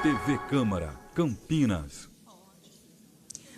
TV Câmara, Campinas.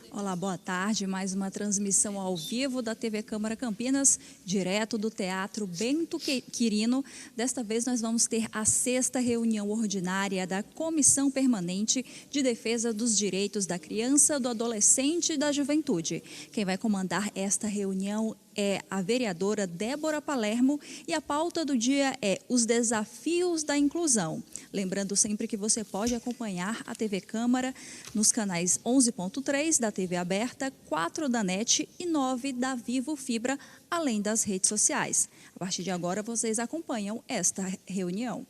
Olá, boa tarde. Mais uma transmissão ao vivo da TV Câmara Campinas, direto do Teatro Bento Quirino. Desta vez nós vamos ter a 6ª reunião ordinária da Comissão Permanente de Defesa dos Direitos da Criança, do Adolescente e da Juventude. Quem vai comandar esta reunião é a vereadora Débora Palermo e a pauta do dia é os desafios da inclusão. Lembrando sempre que você pode acompanhar a TV Câmara nos canais 11.3 da TV Aberta, 4 da NET e 9 da Vivo Fibra, além das redes sociais. A partir de agora vocês acompanham esta reunião.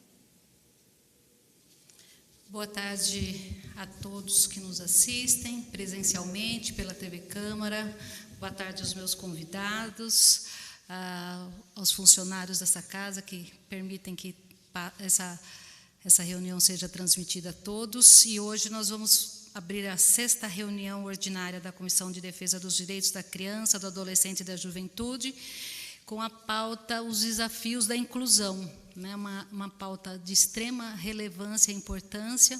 Boa tarde a todos que nos assistem presencialmente pela TV Câmara. Boa tarde aos meus convidados, aos funcionários dessa casa que permitem que essa reunião seja transmitida a todos. E hoje nós vamos abrir a 6ª reunião ordinária da Comissão de Defesa dos Direitos da Criança, do Adolescente e da Juventude, com a pauta Os Desafios da Inclusão, né? Uma pauta de extrema relevância e importância,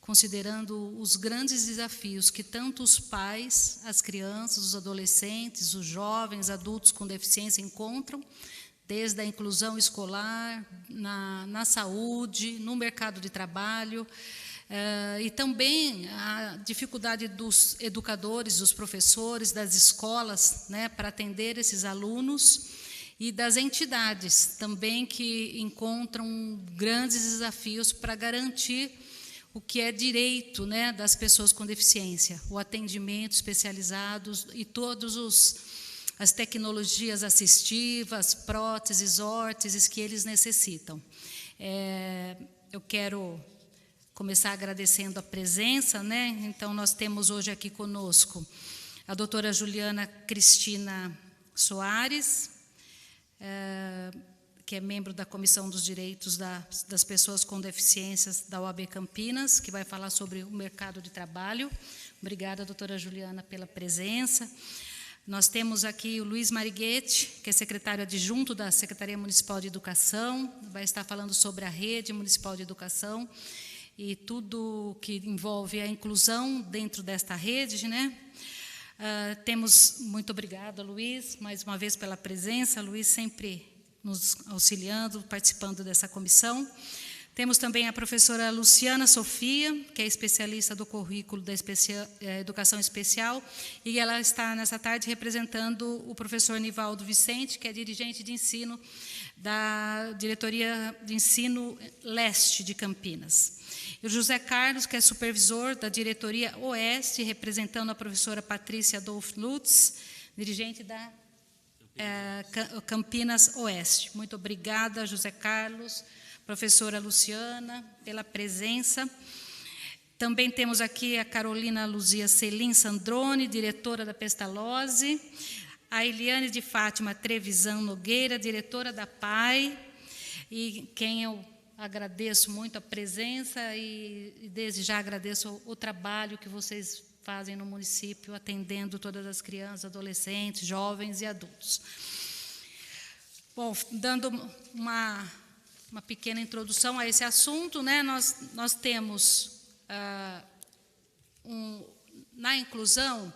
considerando os grandes desafios que tanto os pais, as crianças, os adolescentes, os jovens, adultos com deficiência encontram, desde a inclusão escolar, na saúde, no mercado de trabalho, e também a dificuldade dos educadores, dos professores, das escolas, né, para atender esses alunos, e das entidades também que encontram grandes desafios para garantir o que é direito, né, das pessoas com deficiência, o atendimento especializado e as tecnologias assistivas, próteses, órteses que eles necessitam. Eu quero começar agradecendo a presença, né? Então, nós temos hoje aqui conosco a doutora Juliana Cristina Soares, que é membro da Comissão dos Direitos das Pessoas com Deficiências da OAB Campinas, que vai falar sobre o mercado de trabalho. Obrigada, doutora Juliana, pela presença. Nós temos aqui o Luiz Mariguete, que é secretário adjunto da Secretaria Municipal de Educação, vai estar falando sobre a rede municipal de educação e tudo que envolve a inclusão dentro desta rede, né? Muito obrigada, Luiz, mais uma vez pela presença. Luiz sempre nos auxiliando, participando dessa comissão. Temos também a professora Luciana Sofia, que é especialista do currículo da Educação Especial, e ela está nessa tarde representando o professor Nivaldo Vicente, que é dirigente de ensino da Diretoria de Ensino Leste de Campinas. E o José Carlos, que é supervisor da Diretoria Oeste, representando a professora Patrícia Adolfo Lutz, dirigente da Campinas Oeste. Muito obrigada, José Carlos, professora Luciana, pela presença. Também temos aqui a Carolina Luzia Celim Sandrone, diretora da Pestalozzi, a Eliane de Fátima Trevisan Nogueira, diretora da PAI, e quem eu agradeço muito a presença e desde já agradeço o trabalho que vocês fazem no município, atendendo todas as crianças, adolescentes, jovens e adultos. Bom, dando uma pequena introdução a esse assunto, né, nós temos, na inclusão,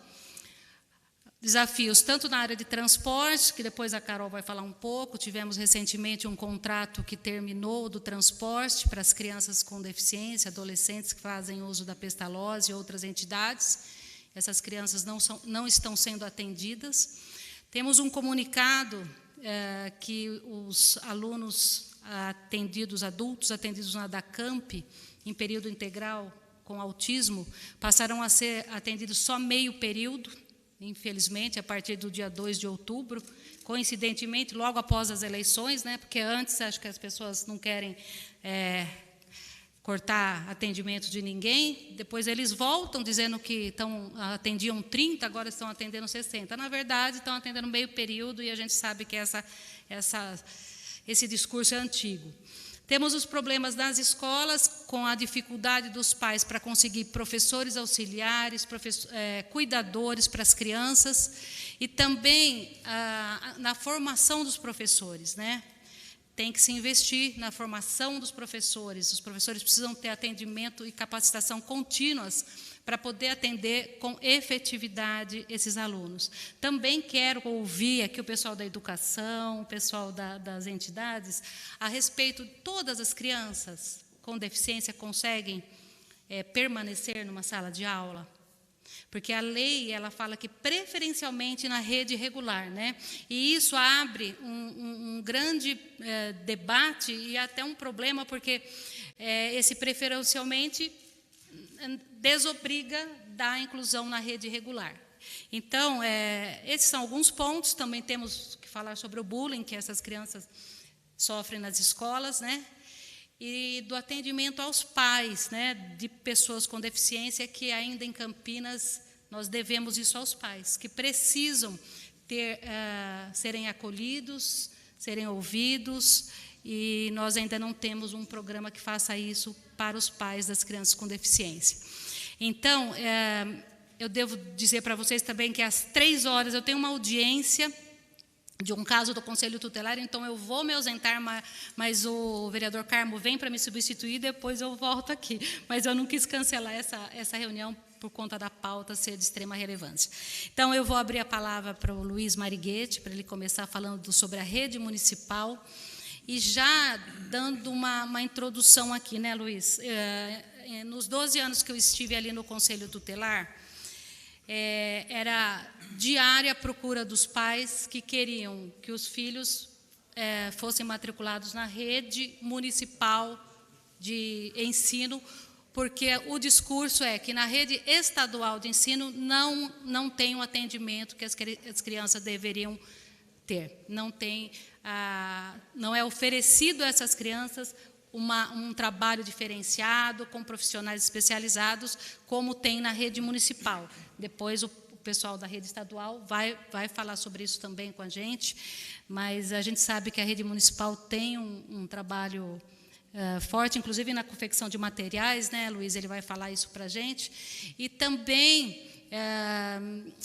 desafios tanto na área de transporte, que depois a Carol vai falar um pouco. Tivemos recentemente um contrato que terminou do transporte para as crianças com deficiência, adolescentes que fazem uso da Pestalozzi e outras entidades. Essas crianças não estão sendo atendidas. Temos um comunicado que os alunos atendidos, adultos atendidos na DACAMP, em período integral com autismo, passaram a ser atendidos só meio período, infelizmente, a partir do dia 2 de outubro, coincidentemente, logo após as eleições, né, porque antes acho que as pessoas não querem cortar atendimento de ninguém, depois eles voltam dizendo que atendiam 30, agora estão atendendo 60. Na verdade, estão atendendo meio período e a gente sabe que esse discurso é antigo. Temos os problemas nas escolas, com a dificuldade dos pais para conseguir professores auxiliares, cuidadores para as crianças, e também na formação dos professores, né? tem que se investir na formação dos professores. Os professores precisam ter atendimento e capacitação contínuas para poder atender com efetividade esses alunos. Também quero ouvir aqui o pessoal da educação, o pessoal das entidades, a respeito de todas as crianças com deficiência conseguem permanecer numa sala de aula. Porque a lei, ela fala que preferencialmente na rede regular, né? E isso abre um grande debate e até um problema, porque esse preferencialmente desobriga da inclusão na rede regular. Então, esses são alguns pontos. Também temos que falar sobre o bullying que essas crianças sofrem nas escolas, né? E do atendimento aos pais, né, de pessoas com deficiência, que ainda em Campinas nós devemos isso aos pais, que precisam serem acolhidos, serem ouvidos, e nós ainda não temos um programa que faça isso para os pais das crianças com deficiência. Então, eu devo dizer para vocês também que às 3h eu tenho uma audiência de um caso do Conselho Tutelar, então eu vou me ausentar, mas o vereador Carmo vem para me substituir, depois eu volto aqui. Mas eu não quis cancelar essa reunião por conta da pauta ser de extrema relevância. Então, eu vou abrir a palavra para o Luiz Mariguete, para ele começar falando sobre a rede municipal, e já dando uma introdução aqui, né, Luiz? Nos 12 anos que eu estive ali no Conselho Tutelar, era diária a procura dos pais que queriam que os filhos fossem matriculados na rede municipal de ensino, porque o discurso é que na rede estadual de ensino não tem o atendimento que as crianças deveriam ter. Não é oferecido a essas crianças um trabalho diferenciado, com profissionais especializados, como tem na rede municipal. Depois o pessoal da rede estadual vai falar sobre isso também com a gente, mas a gente sabe que a rede municipal tem um trabalho forte, inclusive na confecção de materiais, né, Luiz? Ele vai falar isso para a gente. E também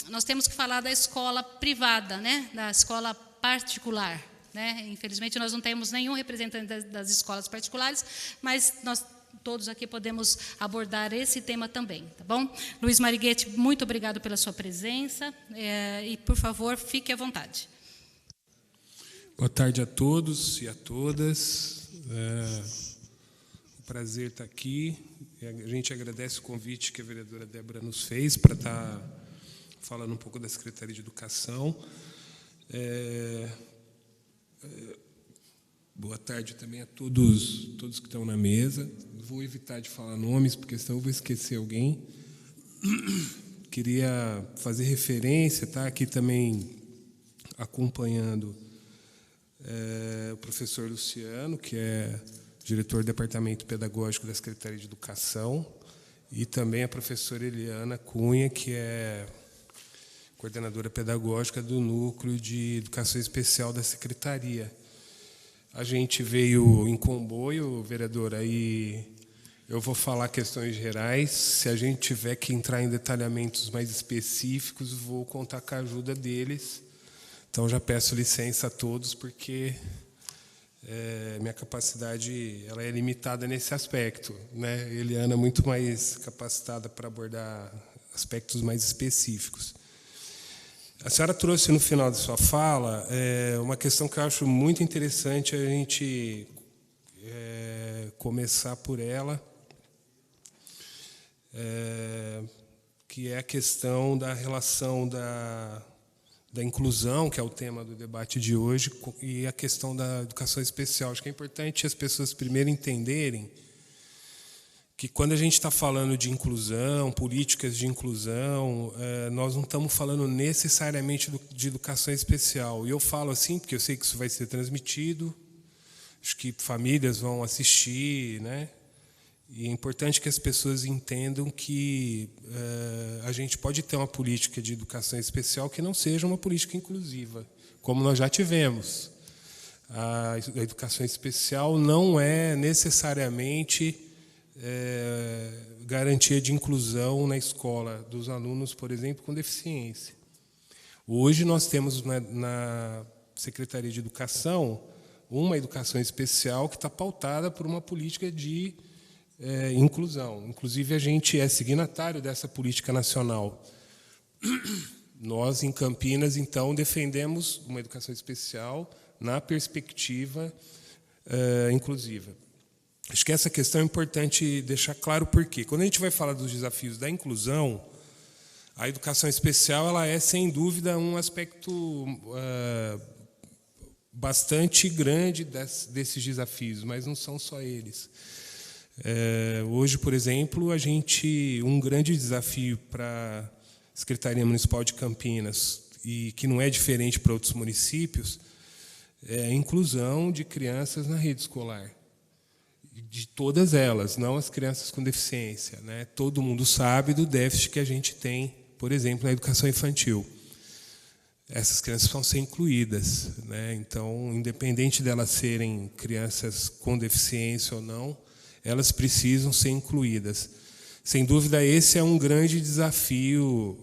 nós temos que falar da escola privada, né, da escola particular. Né? Infelizmente, nós não temos nenhum representante das escolas particulares, mas nós todos aqui podemos abordar esse tema também, tá bom? Luiz Mariguete, muito obrigado pela sua presença e, por favor, fique à vontade. Boa tarde a todos e a todas. Um prazer estar aqui. A gente agradece o convite que a vereadora Débora nos fez para estar falando um pouco da Secretaria de Educação. Boa tarde também a todos que estão na mesa. Vou evitar de falar nomes, porque senão eu vou esquecer alguém. Queria fazer referência, tá? Aqui também acompanhando o professor Luciano, que é diretor do Departamento Pedagógico da Secretaria de Educação, e também a professora Eliana Cunha, que é coordenadora pedagógica do Núcleo de Educação Especial da Secretaria. A gente veio em comboio, vereadora, e eu vou falar questões gerais. Se a gente tiver que entrar em detalhamentos mais específicos, vou contar com a ajuda deles. Então, já peço licença a todos, porque minha capacidade ela é limitada nesse aspecto, né? Eliana é muito mais capacitada para abordar aspectos mais específicos. A senhora trouxe no final de sua fala uma questão que eu acho muito interessante a gente começar por ela, que é a questão da relação da inclusão, que é o tema do debate de hoje, e a questão da educação especial. Acho que é importante as pessoas primeiro entenderem que quando a gente está falando de inclusão, políticas de inclusão, nós não estamos falando necessariamente de educação especial. E eu falo assim porque eu sei que isso vai ser transmitido, acho que famílias vão assistir, né? E é importante que as pessoas entendam que a gente pode ter uma política de educação especial que não seja uma política inclusiva, como nós já tivemos. A educação especial não é necessariamente garantia de inclusão na escola dos alunos, por exemplo, com deficiência. Hoje nós temos na Secretaria de Educação uma educação especial que está pautada por uma política de inclusão. Inclusive, a gente é signatário dessa política nacional. Nós, em Campinas, então, defendemos uma educação especial na perspectiva inclusiva. Acho que essa questão é importante deixar claro por quê. Quando a gente vai falar dos desafios da inclusão, a educação especial ela é, sem dúvida, um aspecto bastante grande desses desafios, mas não são só eles. Hoje, por exemplo, um grande desafio para a Secretaria Municipal de Campinas, e que não é diferente para outros municípios, é a inclusão de crianças na rede escolar. De todas elas, não as crianças com deficiência, né? Todo mundo sabe do déficit que a gente tem, por exemplo, na educação infantil. Essas crianças vão ser incluídas, né? Então, independente delas serem crianças com deficiência ou não, elas precisam ser incluídas. Sem dúvida, esse é um grande desafio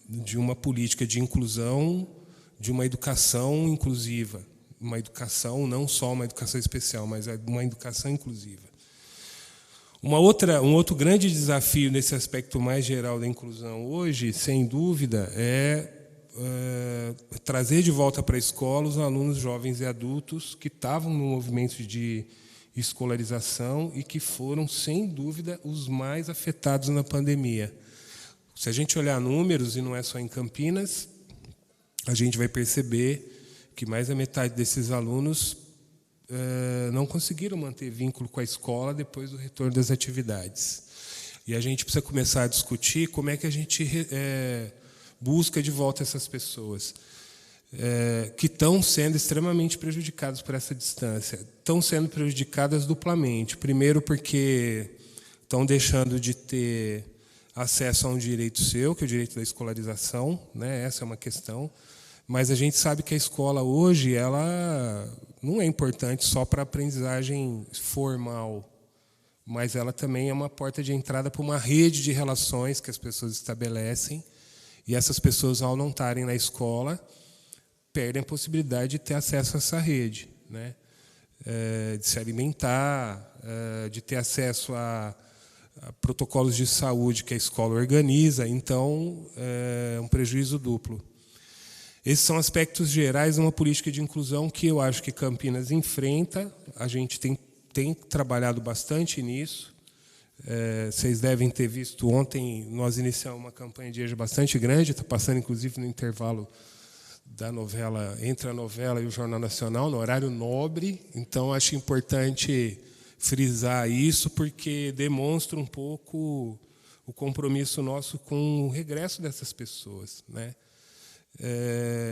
de uma política de inclusão, de uma educação inclusiva. Uma educação, não só uma educação especial, mas uma educação inclusiva. Um outro grande desafio nesse aspecto mais geral da inclusão hoje, sem dúvida, é trazer de volta para a escola os alunos jovens e adultos que estavam no movimento de escolarização e que foram, sem dúvida, os mais afetados na pandemia. Se a gente olhar números, e não é só em Campinas, a gente vai perceber que mais da metade desses alunos não conseguiram manter vínculo com a escola depois do retorno das atividades. E a gente precisa começar a discutir como é que a gente busca de volta essas pessoas que estão sendo extremamente prejudicadas por essa distância. Estão sendo prejudicadas duplamente. Primeiro, porque estão deixando de ter acesso a um direito seu, que é o direito da escolarização, né? Essa é uma questão. Mas a gente sabe que a escola hoje ela não é importante só para a aprendizagem formal, mas ela também é uma porta de entrada para uma rede de relações que as pessoas estabelecem, e essas pessoas, ao não estarem na escola, perdem a possibilidade de ter acesso a essa rede, né? De se alimentar, de ter acesso a protocolos de saúde que a escola organiza. Então, é um prejuízo duplo. Esses são aspectos gerais de uma política de inclusão que eu acho que Campinas enfrenta. A gente tem trabalhado bastante nisso. Vocês devem ter visto, ontem nós iniciamos uma campanha de EJA bastante grande, está passando inclusive no intervalo da novela, entre a novela e o Jornal Nacional, no horário nobre. Então, acho importante frisar isso, porque demonstra um pouco o compromisso nosso com o regresso dessas pessoas, né?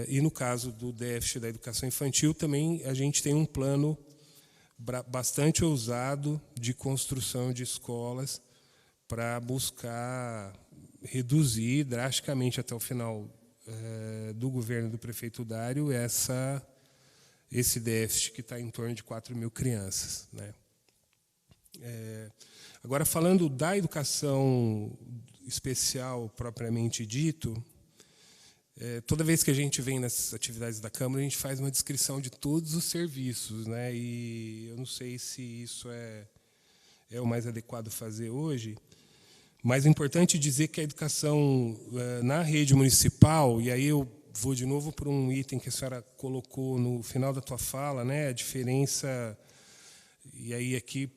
E no caso do déficit da educação infantil, também a gente tem um plano bastante ousado de construção de escolas para buscar reduzir drasticamente até o final do governo do prefeito Dário esse déficit que está em torno de 4.000 crianças, né? Agora, falando da educação especial propriamente dito, toda vez que a gente vem nessas atividades da Câmara, a gente faz uma descrição de todos os serviços, né? E eu não sei se isso é o mais adequado fazer hoje, mas é importante dizer que a educação na rede municipal, e aí eu vou de novo para um item que a senhora colocou no final da tua fala, né? A diferença, e aí aqui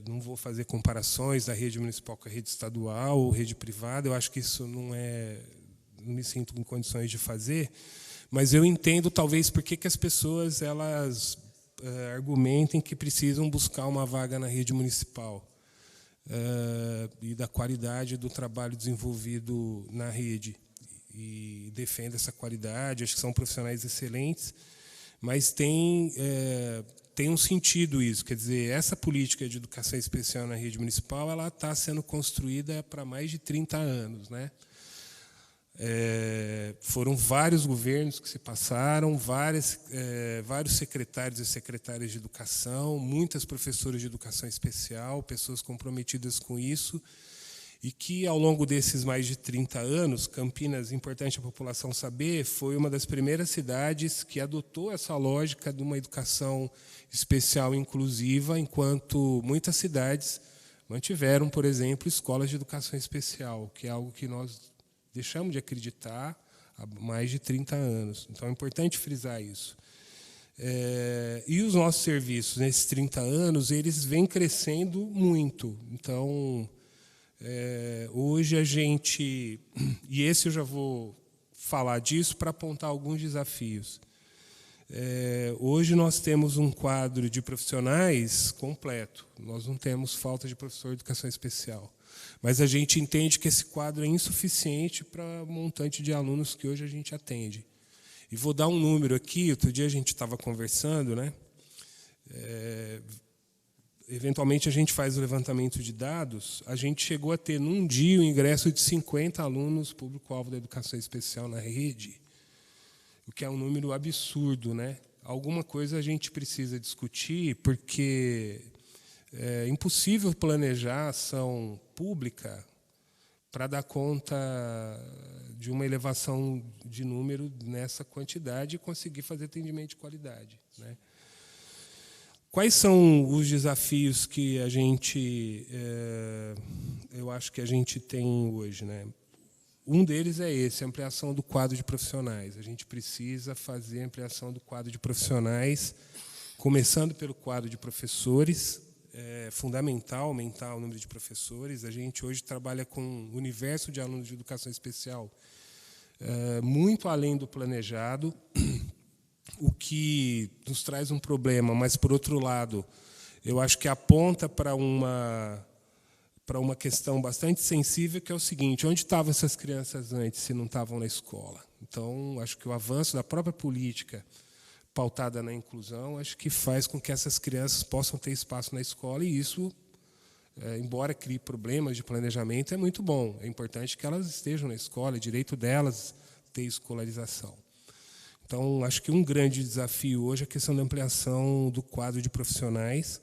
não vou fazer comparações da rede municipal com a rede estadual ou rede privada, eu acho que isso não me sinto em condições de fazer, mas eu entendo talvez por que as pessoas elas argumentem que precisam buscar uma vaga na rede municipal e da qualidade do trabalho desenvolvido na rede, e defende essa qualidade. Acho que são profissionais excelentes, mas tem um sentido isso, quer dizer, essa política de educação especial na rede municipal ela está sendo construída para mais de 30 anos, né? Foram vários governos que se passaram, vários secretários e secretárias de educação, muitas professoras de educação especial, pessoas comprometidas com isso, e que, ao longo desses mais de 30 anos, Campinas, importante a população saber, foi uma das primeiras cidades que adotou essa lógica de uma educação especial inclusiva, enquanto muitas cidades mantiveram, por exemplo, escolas de educação especial, que é algo que nós deixamos de acreditar há mais de 30 anos. Então, é importante frisar isso. E os nossos serviços, nesses 30 anos, eles vêm crescendo muito. Então, hoje a gente... E esse eu já vou falar disso para apontar alguns desafios. Hoje nós temos um quadro de profissionais completo. Nós não temos falta de professor de educação especial. Mas a gente entende que esse quadro é insuficiente para o montante de alunos que hoje a gente atende. E vou dar um número aqui. Outro dia a gente estava conversando, né? Eventualmente a gente faz o levantamento de dados. A gente chegou a ter, num dia, o ingresso de 50 alunos público-alvo da educação especial na rede, o que é um número absurdo, né? Alguma coisa a gente precisa discutir, porque é impossível planejar ação pública para dar conta de uma elevação de número nessa quantidade e conseguir fazer atendimento de qualidade, né? Quais são os desafios que a gente, eu acho que a gente tem hoje, né? Um deles é esse, a ampliação do quadro de profissionais. A gente precisa fazer a ampliação do quadro de profissionais, começando pelo quadro de professores. É fundamental aumentar o número de professores. A gente hoje trabalha com um universo de alunos de educação especial muito além do planejado, o que nos traz um problema, mas, por outro lado, eu acho que aponta para uma questão bastante sensível, que é o seguinte: onde estavam essas crianças antes se não estavam na escola? Então, acho que o avanço da própria política pautada na inclusão, acho que faz com que essas crianças possam ter espaço na escola, e isso, embora crie problemas de planejamento, é muito bom. É importante que elas estejam na escola, é direito delas ter escolarização. Então, acho que um grande desafio hoje é a questão da ampliação do quadro de profissionais.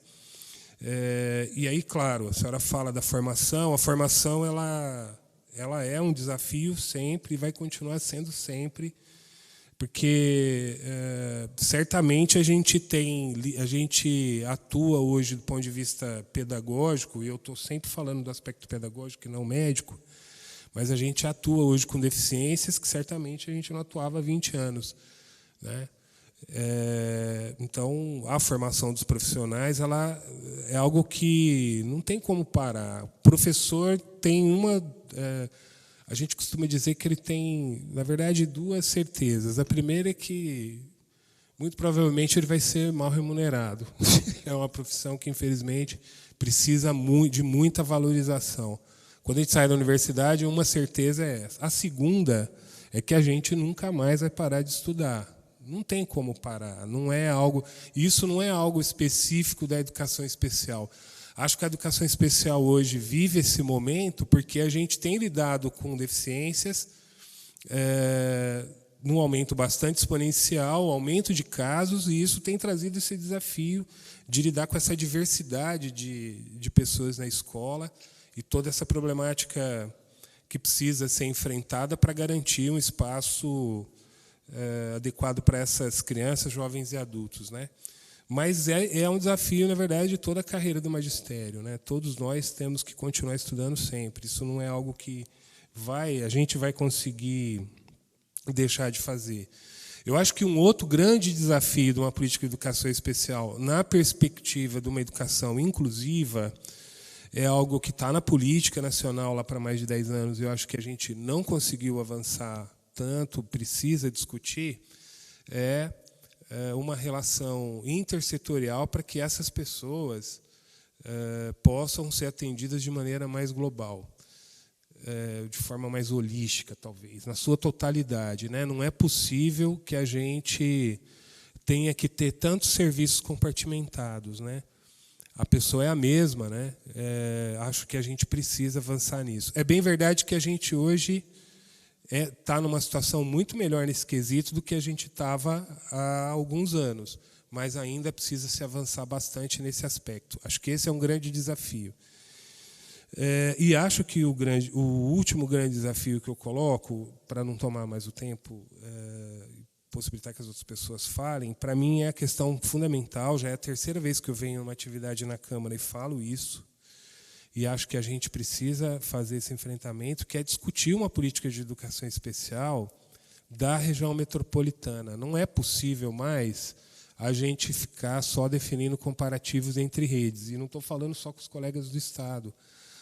E aí, claro, a senhora fala da formação. A formação ela é um desafio sempre e vai continuar sendo sempre, porque certamente a gente atua hoje do ponto de vista pedagógico, e eu estou sempre falando do aspecto pedagógico e não médico, mas a gente atua hoje com deficiências que certamente a gente não atuava há 20 anos, né? Então, a formação dos profissionais ela é algo que não tem como parar. O professor tem a gente costuma dizer que ele tem, na verdade, duas certezas. A primeira é que, muito provavelmente, ele vai ser mal remunerado. É uma profissão que, infelizmente, precisa de muita valorização. Quando a gente sai da universidade, uma certeza é essa. A segunda é que a gente nunca mais vai parar de estudar. Não tem como parar. Isso não é algo específico da educação especial. Acho que a educação especial hoje vive esse momento porque a gente tem lidado com deficiências num aumento bastante exponencial, aumento de casos, e isso tem trazido esse desafio de lidar com essa diversidade de pessoas na escola e toda essa problemática que precisa ser enfrentada para garantir um espaço adequado para essas crianças, jovens e adultos, né? Mas é um desafio, na verdade, de toda a carreira do magistério, né? Todos nós temos que continuar estudando sempre. Isso não é algo que a gente vai conseguir deixar de fazer. Eu acho que um outro grande desafio de uma política de educação especial, na perspectiva de uma educação inclusiva, é algo que está na política nacional lá para mais de 10 anos. Eu acho que a gente não conseguiu avançar tanto, precisa discutir, uma relação intersetorial para que essas pessoas possam ser atendidas de maneira mais global, de forma mais holística, talvez, na sua totalidade, né? Não é possível que a gente tenha que ter tantos serviços compartimentados, né? A pessoa é a mesma, né? Acho que a gente precisa avançar nisso. É bem verdade que a gente hoje está numa situação muito melhor nesse quesito do que a gente estava há alguns anos, mas ainda precisa se avançar bastante nesse aspecto. Acho que esse é um grande desafio. E acho que o último grande desafio que eu coloco, para não tomar mais o tempo, possibilitar que as outras pessoas falem, para mim é a questão fundamental, já é a terceira vez que eu venho numa atividade na Câmara e falo isso, e acho que a gente precisa fazer esse enfrentamento, que é discutir uma política de educação especial da região metropolitana. Não é possível mais a gente ficar só definindo comparativos entre redes, e não estou falando só com os colegas do Estado,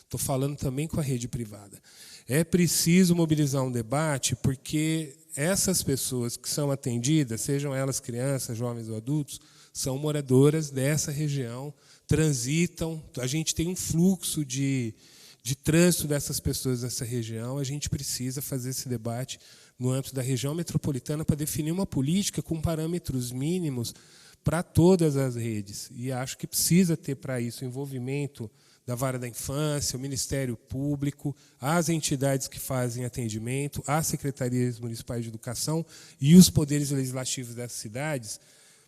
estou falando também com a rede privada. É preciso mobilizar um debate, porque essas pessoas que são atendidas, sejam elas crianças, jovens ou adultos, são moradoras dessa região, transitam, a gente tem um fluxo de trânsito dessas pessoas nessa região, a gente precisa fazer esse debate no âmbito da região metropolitana para definir uma política com parâmetros mínimos para todas as redes. E acho que precisa ter para isso envolvimento da Vara da Infância, o Ministério Público, as entidades que fazem atendimento, as secretarias municipais de educação e os poderes legislativos dessas cidades,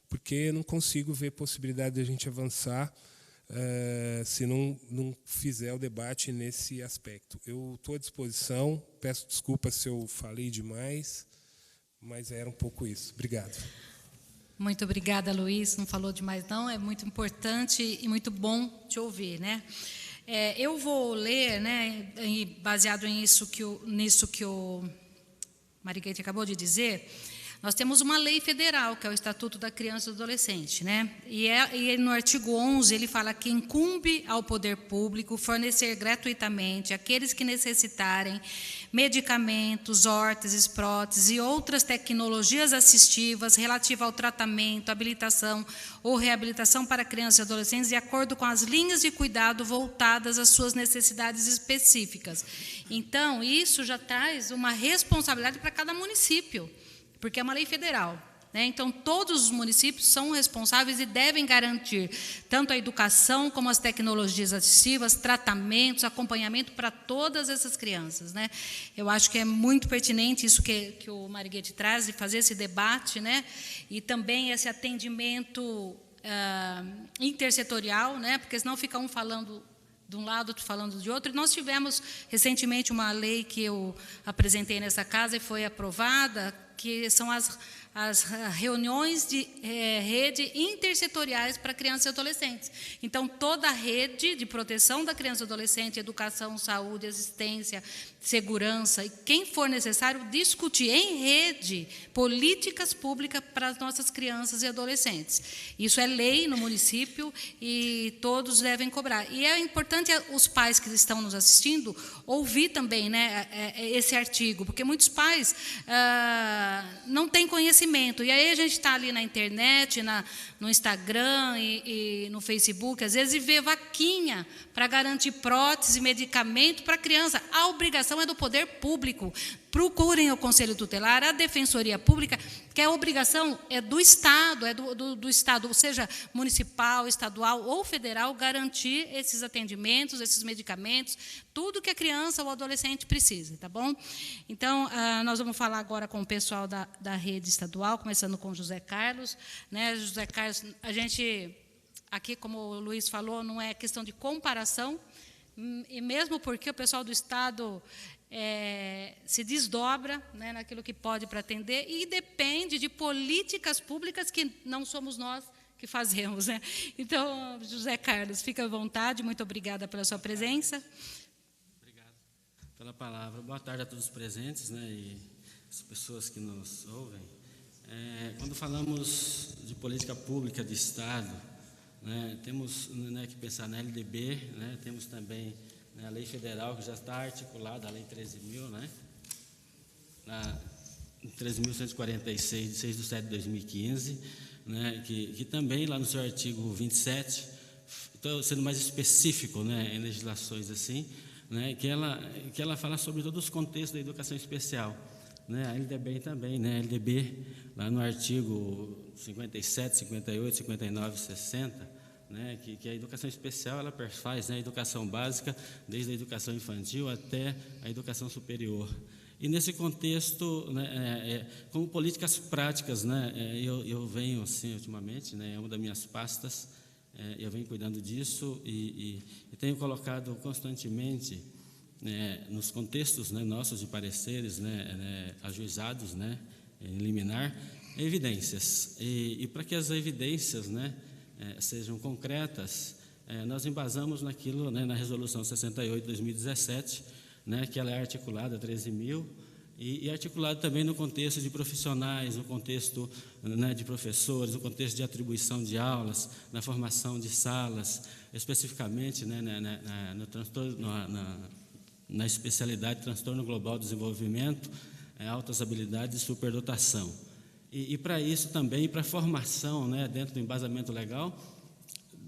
porque não consigo ver possibilidade de a gente avançar se não fizer o debate nesse aspecto. Eu estou à disposição, peço desculpas se eu falei demais, mas era um pouco isso. Obrigado. Muito obrigada, Luiz. Não falou demais, não. É muito importante e muito bom te ouvir, né? Eu vou ler, né, baseado nisso que o Marighete acabou de dizer. Nós temos uma lei federal, que é o Estatuto da Criança e do Adolescente, né? E no artigo 11, ele fala que incumbe ao poder público fornecer gratuitamente àqueles que necessitarem medicamentos, órteses, próteses e outras tecnologias assistivas relativas ao tratamento, habilitação ou reabilitação para crianças e adolescentes, de acordo com as linhas de cuidado voltadas às suas necessidades específicas. Então, isso já traz uma responsabilidade para cada município, porque é uma lei federal, né? Então, todos os municípios são responsáveis e devem garantir tanto a educação como as tecnologias assistivas, tratamentos, acompanhamento para todas essas crianças, né? Eu acho que é muito pertinente isso que o Marighete traz, de fazer esse debate, né? E também esse atendimento intersetorial, né? Porque senão fica um falando de um lado, outro falando de outro. E nós tivemos recentemente uma lei que eu apresentei nessa casa e foi aprovada, que são as reuniões de rede intersetoriais para crianças e adolescentes. Então, toda a rede de proteção da criança e adolescente, educação, saúde, assistência, segurança, e quem for necessário, discutir em rede políticas públicas para as nossas crianças e adolescentes. Isso é lei no município e todos devem cobrar. E é importante os pais que estão nos assistindo ouvir também, né, esse artigo, porque muitos pais não têm conhecimento. E aí a gente está ali na internet, no Instagram e no Facebook, às vezes, e vê vaquinha para garantir prótese, medicamento para a criança. A obrigação é do poder público. Procurem o Conselho Tutelar, a Defensoria Pública, que a obrigação é do Estado, do Estado, ou seja, municipal, estadual ou federal, garantir esses atendimentos, esses medicamentos, tudo que a criança ou adolescente precisa, tá bom? Então, nós vamos falar agora com o pessoal da rede estadual, começando com o José Carlos, né? José Carlos, a gente, aqui, como o Luiz falou, não é questão de comparação, e mesmo porque o pessoal do Estado se desdobra, né, naquilo que pode para atender, e depende de políticas públicas que não somos nós que fazemos, né? Então, José Carlos, fica à vontade, muito obrigada pela sua presença. Obrigado pela palavra. Boa tarde a todos os presentes, né, e as pessoas que nos ouvem. Quando falamos de política pública de Estado, né, temos, né, que pensar na LDB, né, temos também a lei federal, que já está articulada, a lei 13.000, né? 13.146, de 6 de setembro de 2015, né? Que também, lá no seu artigo 27, estou sendo mais específico, né, em legislações assim, né, que ela fala sobre todos os contextos da educação especial. Né? A LDB também, né? A LDB, lá no artigo 57, 58, 59 e 60, né, que a educação especial ela perfaz, né, a educação básica, desde a educação infantil até a educação superior. E nesse contexto, né, como políticas práticas, né, eu venho, assim, ultimamente, né, é uma das minhas pastas, eu venho cuidando disso e tenho colocado constantemente, nos contextos, né, nossos de pareceres, ajuizados, em liminar, evidências. E para que as evidências, sejam concretas, nós embasamos naquilo, na Resolução 68 de 2017, que ela é articulada, 13.000, e articulado também no contexto de profissionais, no contexto, de professores, no contexto de atribuição de aulas, na formação de salas, especificamente, no transtorno, na especialidade transtorno global do desenvolvimento, altas habilidades e superdotação. E para isso também, para a formação, dentro do embasamento legal,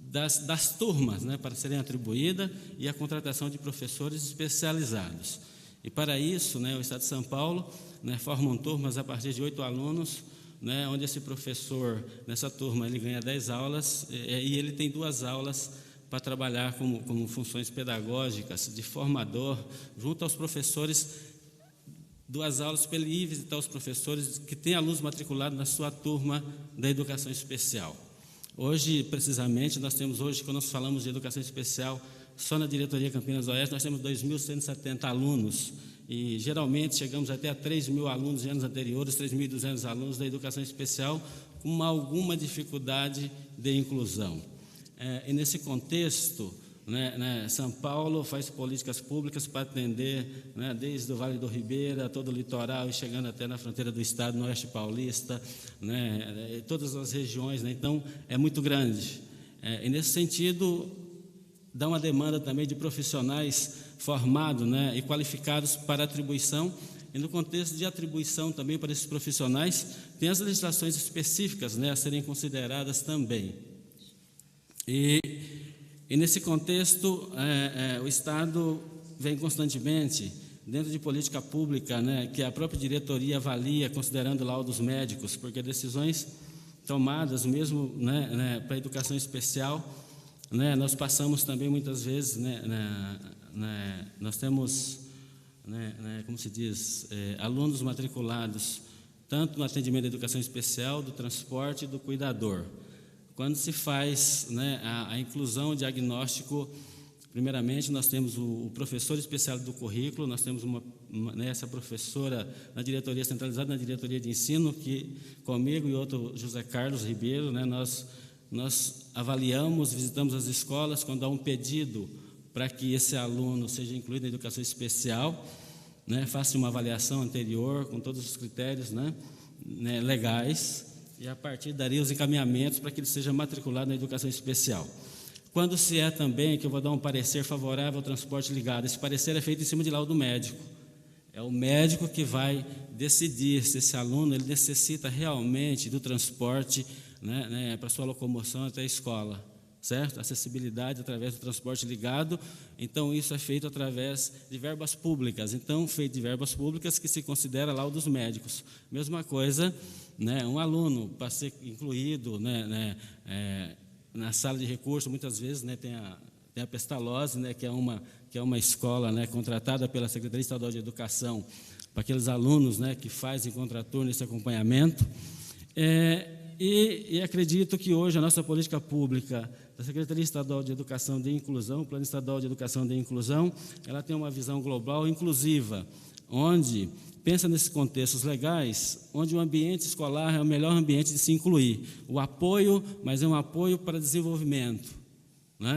das turmas, para serem atribuídas, e a contratação de professores especializados. E para isso, o Estado de São Paulo formam turmas a partir de 8 alunos, onde esse professor, nessa turma, ele ganha 10 aulas, e ele tem 2 aulas para trabalhar como funções pedagógicas, de formador, junto aos professores, 2 aulas para ele ir visitar os professores que têm alunos matriculados na sua turma da educação especial. Hoje, precisamente, quando nós falamos de educação especial, só na diretoria Campinas Oeste, nós temos 2.170 alunos, e geralmente chegamos até a 3.000 alunos em anos anteriores, 3.200 alunos da educação especial, com alguma dificuldade de inclusão. E nesse contexto, São Paulo faz políticas públicas para atender, desde o Vale do Ribeira, todo o litoral, e chegando até na fronteira do estado, no Oeste Paulista, todas as regiões, então é muito grande. E nesse sentido, dá uma demanda também de profissionais formados, e qualificados para atribuição, e no contexto de atribuição também para esses profissionais, tem as legislações específicas, a serem consideradas também. E nesse contexto, o Estado vem constantemente, dentro de política pública, que a própria diretoria avalia, considerando laudos médicos, porque decisões tomadas mesmo para a educação especial, nós passamos também muitas vezes, nós temos, como se diz, alunos matriculados, tanto no atendimento da educação especial, do transporte e do cuidador. Quando se faz a inclusão, o diagnóstico, primeiramente nós temos o professor especial do currículo, nós temos essa professora na diretoria centralizada, na diretoria de ensino, que comigo e outro José Carlos Ribeiro, nós avaliamos, visitamos as escolas, quando há um pedido para que esse aluno seja incluído na educação especial, faça uma avaliação anterior com todos os critérios legais, e a partir daí os encaminhamentos para que ele seja matriculado na educação especial. Quando se é também, que eu vou dar um parecer favorável ao transporte ligado, esse parecer é feito em cima de laudo médico. É o médico que vai decidir se esse aluno ele necessita realmente do transporte para sua locomoção até a escola, certo? Acessibilidade através do transporte ligado. Então, isso é feito através de verbas públicas. Então, feito de verbas públicas que se considera laudos médicos. Mesma coisa, um aluno, para ser incluído na sala de recurso, muitas vezes tem a Pestalozzi, que é uma escola contratada pela Secretaria Estadual de Educação para aqueles alunos que fazem contraturno esse acompanhamento. E acredito que hoje a nossa política pública da Secretaria Estadual de Educação de Inclusão, o Plano Estadual de Educação de Inclusão, ela tem uma visão global inclusiva, onde pensa nesses contextos legais, onde o ambiente escolar é o melhor ambiente de se incluir. O apoio, mas é um apoio para desenvolvimento, não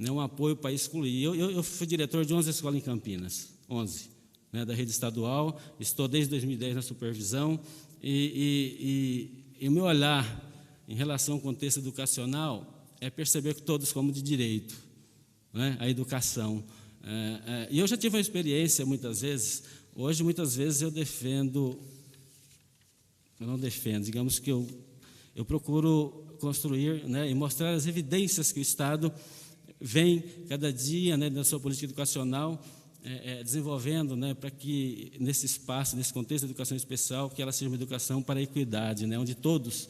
é um apoio para excluir. Eu fui diretor de 11 escolas em Campinas, 11, da rede estadual, estou desde 2010 na supervisão, e o meu olhar em relação ao contexto educacional é perceber que todos como de direito, a educação. E eu já tive uma experiência, muitas vezes, hoje, muitas vezes, eu não defendo, digamos que eu procuro construir e mostrar as evidências que o Estado vem, cada dia, na sua política educacional, desenvolvendo, para que nesse espaço, nesse contexto de educação especial, que ela seja uma educação para a equidade, onde todos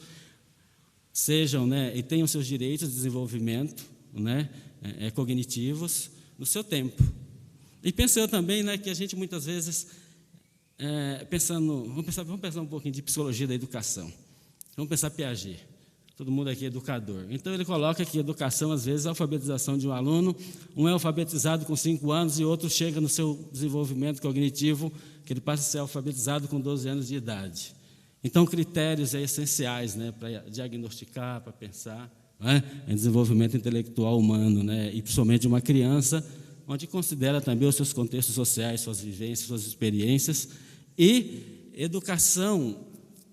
sejam, e tenham seus direitos de desenvolvimento, cognitivos, no seu tempo. E penso eu também, que a gente muitas vezes, vamos pensar um pouquinho de psicologia da educação, vamos pensar Piaget. todo mundo aqui é educador. Então, ele coloca que educação, às vezes, a alfabetização de um aluno, um é alfabetizado com 5 anos e outro chega no seu desenvolvimento cognitivo, que ele passa a ser alfabetizado com 12 anos de idade. Então, critérios essenciais, né, para diagnosticar, para pensar, né, em desenvolvimento intelectual humano, né, e principalmente de uma criança, onde considera também os seus contextos sociais, suas vivências, suas experiências. E educação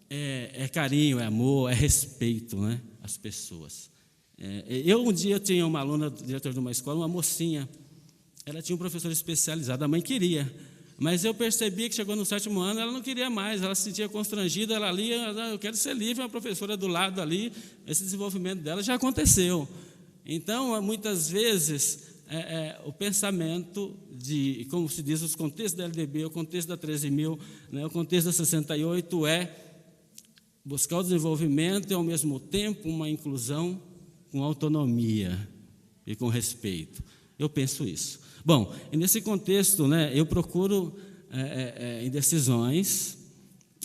é carinho, é amor, é respeito, né, às pessoas. Um dia tinha uma aluna, diretor de uma escola, uma mocinha, ela tinha um professor especializado, a mãe queria, mas eu percebi que chegou no 7º ano, ela não queria mais, ela se sentia constrangida, ela lia, eu quero ser livre, uma professora do lado ali, esse desenvolvimento dela já aconteceu. Então, muitas vezes, o pensamento de, como se diz, os contextos da LDB, o contexto da 13.000, né, o contexto da 68 é buscar o desenvolvimento e, ao mesmo tempo, uma inclusão com autonomia e com respeito. Eu penso isso. Bom, e nesse contexto, né, eu procuro, em decisões,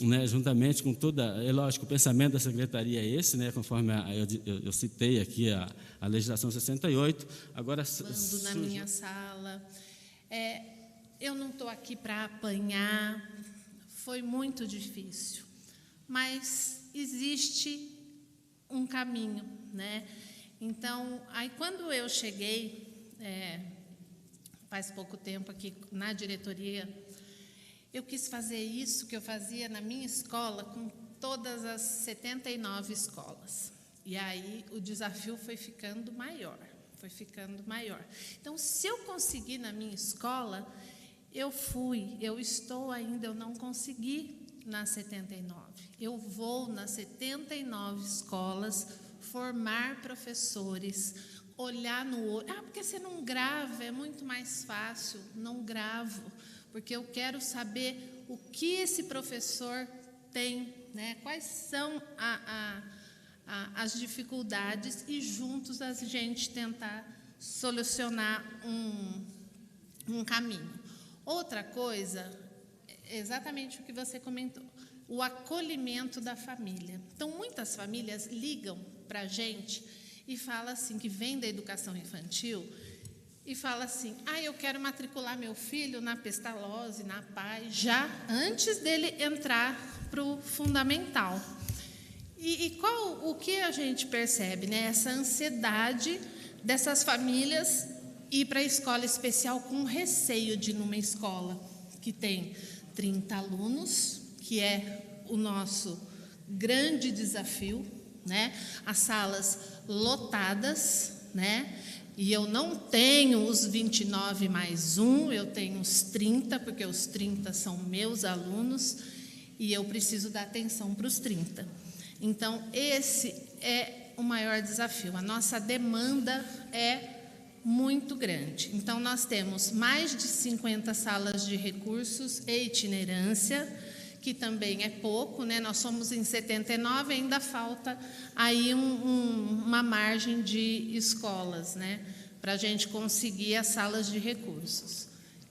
né, juntamente com toda... É lógico, o pensamento da secretaria é esse, né, conforme eu citei aqui a legislação 68. Agora, quando na minha sala, eu não estou aqui para apanhar, foi muito difícil, mas existe um caminho, né? Então, aí quando eu cheguei, faz pouco tempo aqui na diretoria, eu quis fazer isso que eu fazia na minha escola com todas as 79 escolas. E aí o desafio foi ficando maior, Então, se eu conseguir na minha escola, eu estou ainda, eu não consegui na 79. Eu vou nas 79 escolas formar professores, olhar no olho. Porque você não grava, é muito mais fácil. Não gravo, porque eu quero saber o que esse professor tem, né? Quais são as dificuldades e juntos a gente tentar solucionar um caminho. Outra coisa, exatamente o que você comentou, o acolhimento da família. Então, muitas famílias ligam para a gente e falam assim, que vem da educação infantil, e fala assim, eu quero matricular meu filho na Pestalozzi, na PAI, já antes dele entrar para o fundamental. E o que a gente percebe, né? Essa ansiedade dessas famílias ir para a escola especial com receio de ir numa escola que tem 30 alunos, que é o nosso grande desafio, né? As salas lotadas, né? E eu não tenho os 29 mais 1, eu tenho os 30, porque os 30 são meus alunos, e eu preciso dar atenção para os 30. Então, esse é o maior desafio. A nossa demanda é muito grande. Então, nós temos mais de 50 salas de recursos e itinerância, que também é pouco, né? Nós somos em 79, ainda falta aí uma margem de escolas, né? Para a gente conseguir as salas de recursos.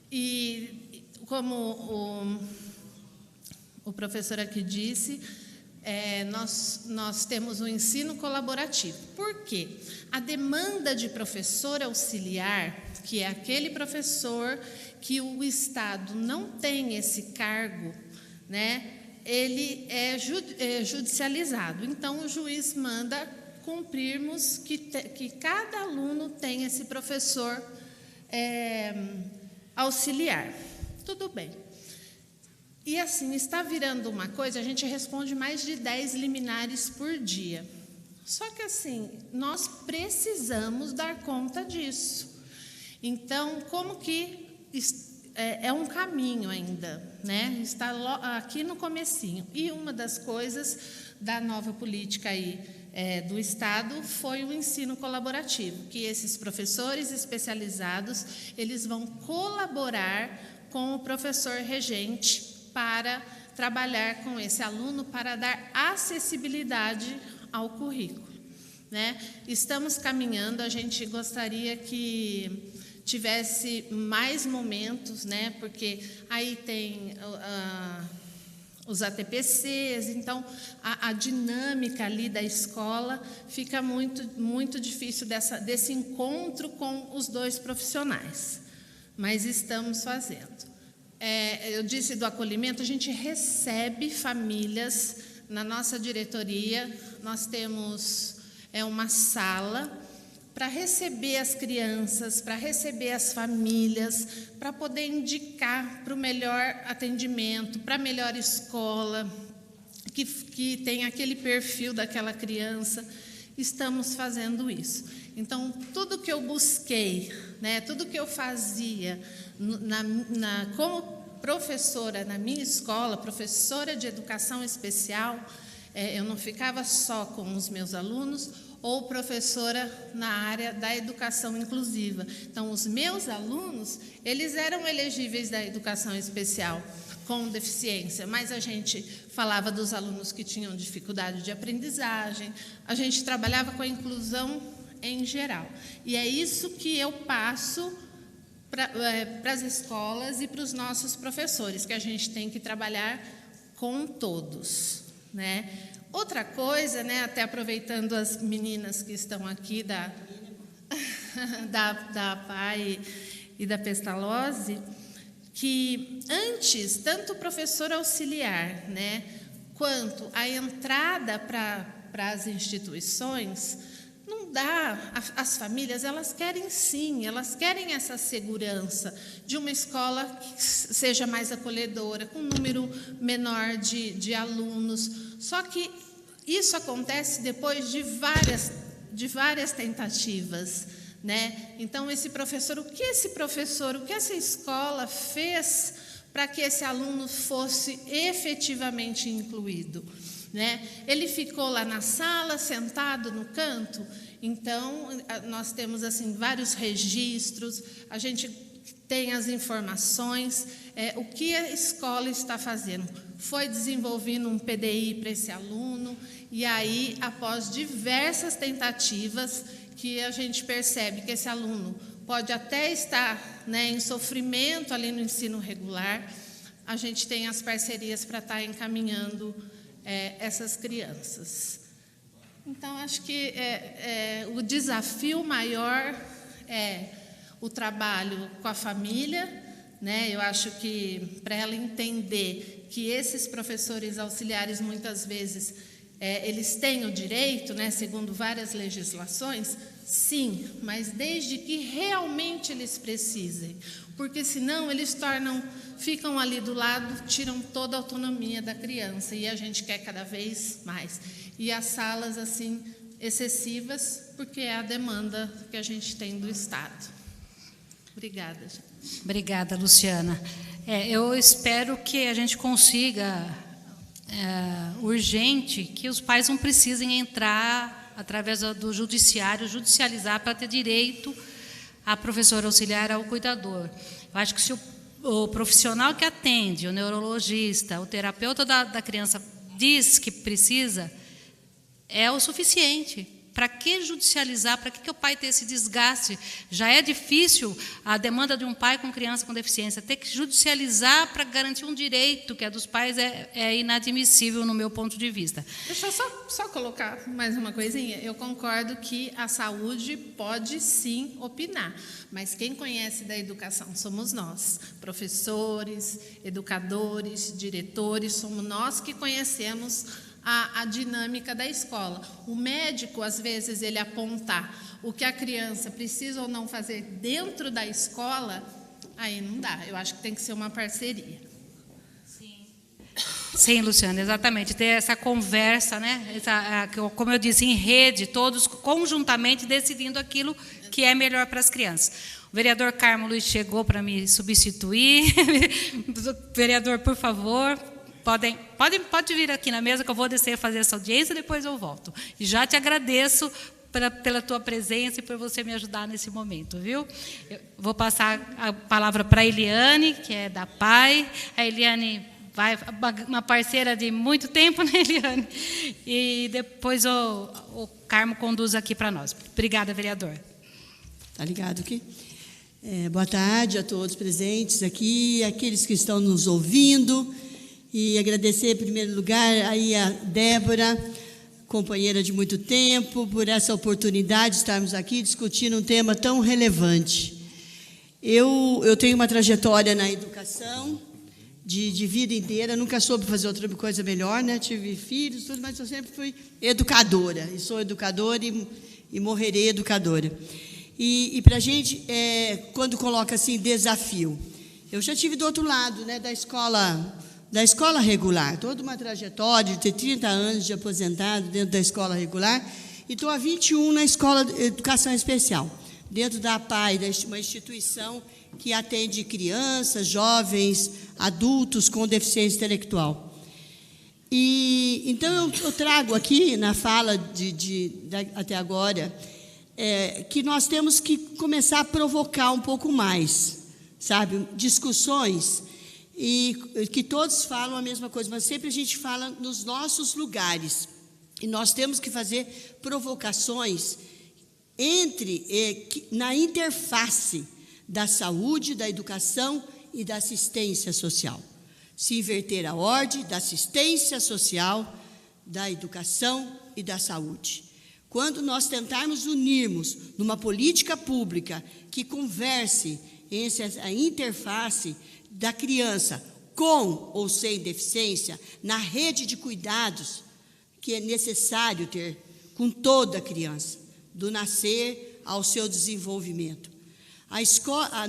E, como o professor aqui disse, nós temos um ensino colaborativo. Por quê? A demanda de professor auxiliar, que é aquele professor que o Estado não tem esse cargo, né? Ele é judicializado. Então, o juiz manda cumprirmos que cada aluno tem esse professor auxiliar. Tudo bem. E assim, está virando uma coisa, a gente responde mais de 10 liminares por dia. Só que assim, nós precisamos dar conta disso. Então, como que é um caminho ainda, né? Está aqui no comecinho. E uma das coisas da nova política aí do Estado foi o ensino colaborativo, que esses professores especializados, eles vão colaborar com o professor regente para trabalhar com esse aluno, para dar acessibilidade ao currículo, né? Estamos caminhando, a gente gostaria que tivesse mais momentos, né? Porque aí tem os ATPCs, então a dinâmica ali da escola fica muito difícil desse encontro com os dois profissionais, mas estamos fazendo. Eu disse do acolhimento, a gente recebe famílias na nossa diretoria, nós temos uma sala para receber as crianças, para receber as famílias, para poder indicar para o melhor atendimento, para a melhor escola, que tem aquele perfil daquela criança. Estamos fazendo isso. Então, tudo que eu busquei, né, tudo que eu fazia como professora na minha escola, professora de educação especial, eu não ficava só com os meus alunos, ou professora na área da educação inclusiva. Então, os meus alunos, eles eram elegíveis da educação especial com deficiência, mas a gente falava dos alunos que tinham dificuldade de aprendizagem, a gente trabalhava com a inclusão em geral. E é isso que eu passo para as escolas e para os nossos professores, que a gente tem que trabalhar com todos, né? Outra coisa, né, até aproveitando as meninas que estão aqui da PAI e da Pestalozzi, que antes, tanto o professor auxiliar, né, quanto a entrada para as instituições, não dá, as famílias, elas querem sim, elas querem essa segurança de uma escola que seja mais acolhedora, com um número menor de alunos. Só que isso acontece depois de várias tentativas, né? Então, o que essa escola fez para que esse aluno fosse efetivamente incluído, né? Ele ficou lá na sala, sentado no canto. Então, nós temos assim vários registros, a gente tem as informações, o que a escola está fazendo. Foi desenvolvendo um PDI para esse aluno, e aí, após diversas tentativas, que a gente percebe que esse aluno pode até estar, né, em sofrimento ali no ensino regular, a gente tem as parcerias para estar encaminhando essas crianças. Então, acho que o desafio maior é o trabalho com a família, né? Eu acho que para ela entender que esses professores auxiliares, muitas vezes, eles têm o direito, né, segundo várias legislações, sim, mas desde que realmente eles precisem, porque senão eles ficam ali do lado, tiram toda a autonomia da criança, e a gente quer cada vez mais. E as salas, assim, excessivas, porque é a demanda que a gente tem do Estado. Obrigada, gente. Obrigada, Luciana. Eu espero que a gente consiga, urgente, que os pais não precisem entrar através do judiciário, judicializar para ter direito a professora auxiliar ao cuidador. Eu acho que se o profissional que atende, o neurologista, o terapeuta da criança diz que precisa, é o suficiente. Para que judicializar? Para que o pai ter esse desgaste? Já é difícil a demanda de um pai com criança com deficiência. Ter que judicializar para garantir um direito que é dos pais é inadmissível no meu ponto de vista. Deixa eu só colocar mais uma coisinha. Eu concordo que a saúde pode sim opinar, mas quem conhece da educação somos nós, professores, educadores, diretores, somos nós que conhecemos a dinâmica da escola. O médico, às vezes, ele apontar o que a criança precisa ou não fazer dentro da escola, aí não dá. Eu acho que tem que ser uma parceria. Sim, Luciana, exatamente. Ter essa conversa, né? Como eu disse, em rede, todos conjuntamente decidindo aquilo que é melhor para as crianças. O vereador Carmo Luiz chegou para me substituir. Vereador, por favor, pode vir aqui na mesa que eu vou descer a fazer essa audiência, depois eu volto. E já te agradeço pela tua presença e por você me ajudar nesse momento, viu? Eu vou passar a palavra para a Eliane, que é da PAI. A Eliane uma parceira de muito tempo, né, Eliane? E depois o Carmo conduz aqui para nós. Obrigada, vereador. Tá ligado aqui? Boa tarde a todos presentes aqui, aqueles que estão nos ouvindo. E agradecer, em primeiro lugar, aí a Débora, companheira de muito tempo, por essa oportunidade de estarmos aqui discutindo um tema tão relevante. Eu tenho uma trajetória na educação de vida inteira, nunca soube fazer outra coisa melhor, né? Tive filhos, tudo, mas eu sempre fui educadora, e sou educadora e morrerei educadora. E para a gente, quando coloca assim, desafio, eu já tive do outro lado, né, da escola regular, toda uma trajetória de ter 30 anos de aposentado dentro da escola regular, e estou há 21 na escola de educação especial, dentro da APAE, uma instituição que atende crianças, jovens, adultos com deficiência intelectual. E então eu trago aqui na fala até agora que nós temos que começar a provocar um pouco mais, sabe, discussões, e que todos falam a mesma coisa, mas sempre a gente fala nos nossos lugares, e nós temos que fazer provocações na interface da saúde, da educação e da assistência social. Se inverter a ordem da assistência social, da educação e da saúde. Quando nós tentarmos unirmos numa política pública que converse a interface da criança com ou sem deficiência, na rede de cuidados que é necessário ter com toda a criança, do nascer ao seu desenvolvimento.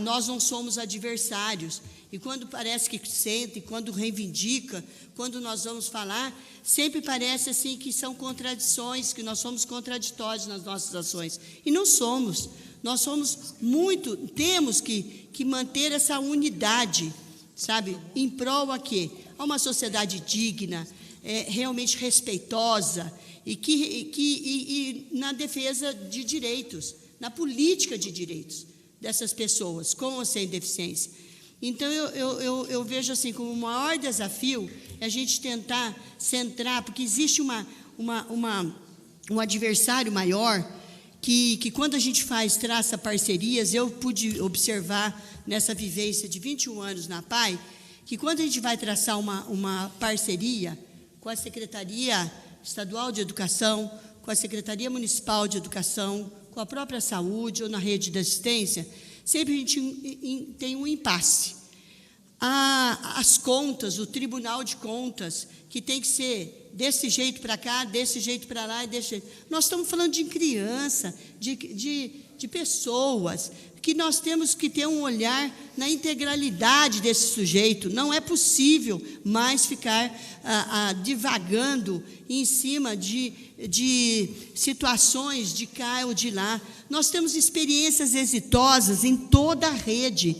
Nós não somos adversários, e quando parece que sente, quando reivindica, quando nós vamos falar, sempre parece assim que são contradições, que nós somos contraditórios nas nossas ações, e não somos. Nós somos temos que manter essa unidade, sabe, em prol a quê? A uma sociedade digna, realmente respeitosa, e na defesa de direitos, na política de direitos dessas pessoas, com ou sem deficiência. Então, eu vejo assim, como o maior desafio é a gente tentar centrar, porque existe um adversário maior, que quando a gente traça parcerias, eu pude observar nessa vivência de 21 anos na PAI, que quando a gente vai traçar uma parceria com a Secretaria Estadual de Educação, com a Secretaria Municipal de Educação, com a própria saúde ou na rede de assistência, sempre a gente tem um impasse. As contas, o Tribunal de Contas, que tem que ser desse jeito para cá, desse jeito para lá e desse jeito. Nós estamos falando de criança, de pessoas, que nós temos que ter um olhar na integralidade desse sujeito. Não é possível mais ficar divagando em cima de situações de cá ou de lá. Nós temos experiências exitosas em toda a rede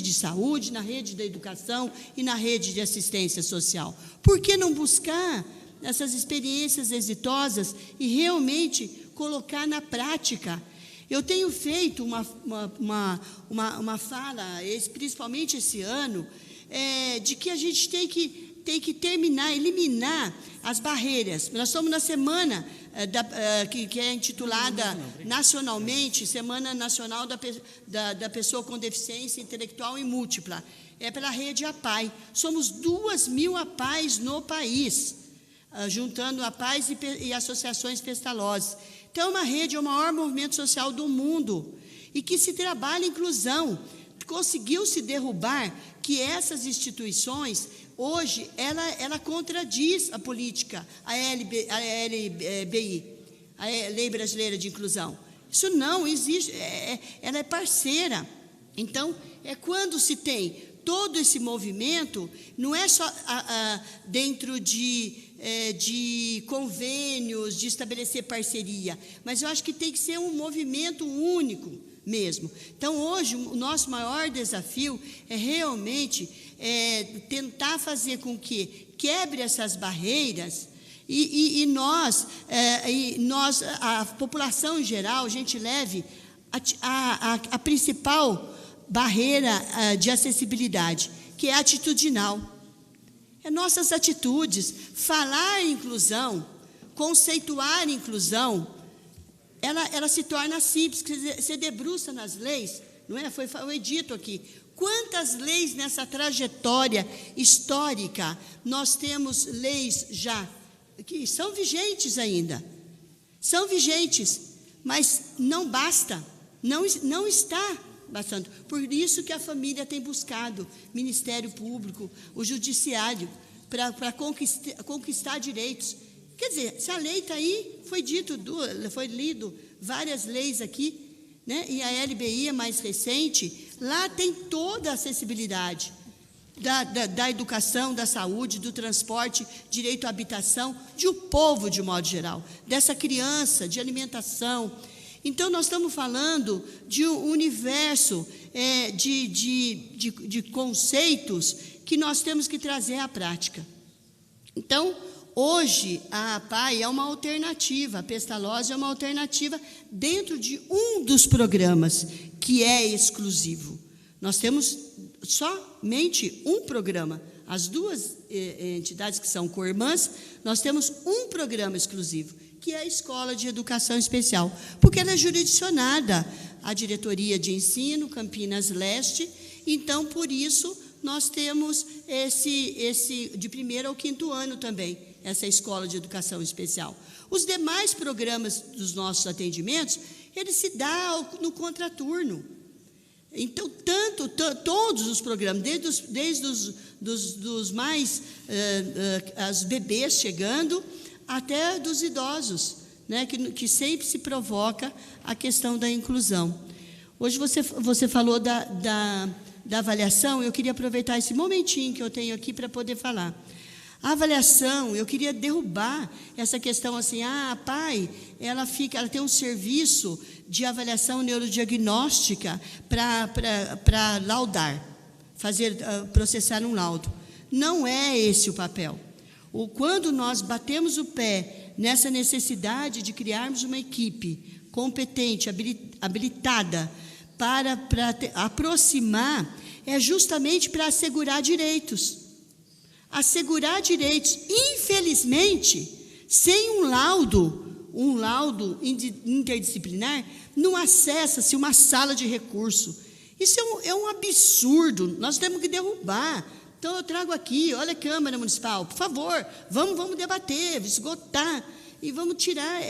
de saúde, na rede da educação e na rede de assistência social. Por que não buscar essas experiências exitosas e realmente colocar na prática? Eu tenho feito uma fala, principalmente esse ano, de que a gente tem que eliminar as barreiras. Nós estamos na semana que é intitulada nacionalmente, Semana Nacional da Pessoa com Deficiência Intelectual e Múltipla. É pela rede APAE. Somos 2.000 APAEs no país, juntando APAEs e associações pestalozes. Então, uma rede é o maior movimento social do mundo e que se trabalha inclusão. Conseguiu-se derrubar que essas instituições, hoje, ela contradiz a política, a LBI, a Lei Brasileira de Inclusão. Isso não existe, ela é parceira. Então, quando se tem todo esse movimento, não é só dentro de convênios, de estabelecer parceria, mas eu acho que tem que ser um movimento único mesmo. Então, hoje, o nosso maior desafio é realmente tentar fazer com que quebre essas barreiras e nós, a população em geral, a gente leve a principal barreira de acessibilidade, que é atitudinal. Nossas atitudes, falar em inclusão, conceituar inclusão, ela se torna simples, você debruça nas leis, não é? Foi dito aqui, Quantas leis nessa trajetória histórica, nós temos leis já que são vigentes ainda. São vigentes, mas não basta, não está bastando. Por isso que a família tem buscado Ministério Público, o Judiciário, para conquistar direitos. Quer dizer, se a lei está aí, foi lido várias leis aqui, né? E a LBI é mais recente, lá tem toda a acessibilidade da educação, da saúde, do transporte, direito à habitação, o povo de modo geral, dessa criança, de alimentação. Então, nós estamos falando de um universo de conceitos que nós temos que trazer à prática. Então, hoje, a APAE é uma alternativa, a Pestalozzi é uma alternativa dentro de um dos programas que é exclusivo. Nós temos somente um programa. As duas entidades que são co-irmãs, nós temos um programa exclusivo, que é a Escola de Educação Especial, porque ela é jurisdicionada à Diretoria de Ensino, Campinas Leste. Então, por isso, nós temos esse de 1º ao 5º ano também, essa Escola de Educação Especial. Os demais programas dos nossos atendimentos, eles se dão no contraturno. Então, todos os programas, desde os mais as bebês chegando, até dos idosos, né, que sempre se provoca a questão da inclusão. Hoje você falou da avaliação, eu queria aproveitar esse momentinho que eu tenho aqui para poder falar. A avaliação, eu queria derrubar essa questão assim, a APAE, ela tem um serviço de avaliação neurodiagnóstica para laudar, processar um laudo. Não é esse o papel. Quando nós batemos o pé nessa necessidade de criarmos uma equipe competente, habilitada para aproximar, é justamente para assegurar direitos. Assegurar direitos. Infelizmente, sem um laudo interdisciplinar, não acessa-se uma sala de recurso. Isso é um absurdo, nós temos que derrubar. Então, eu trago aqui, olha a Câmara Municipal, por favor, vamos debater, esgotar, e vamos tirar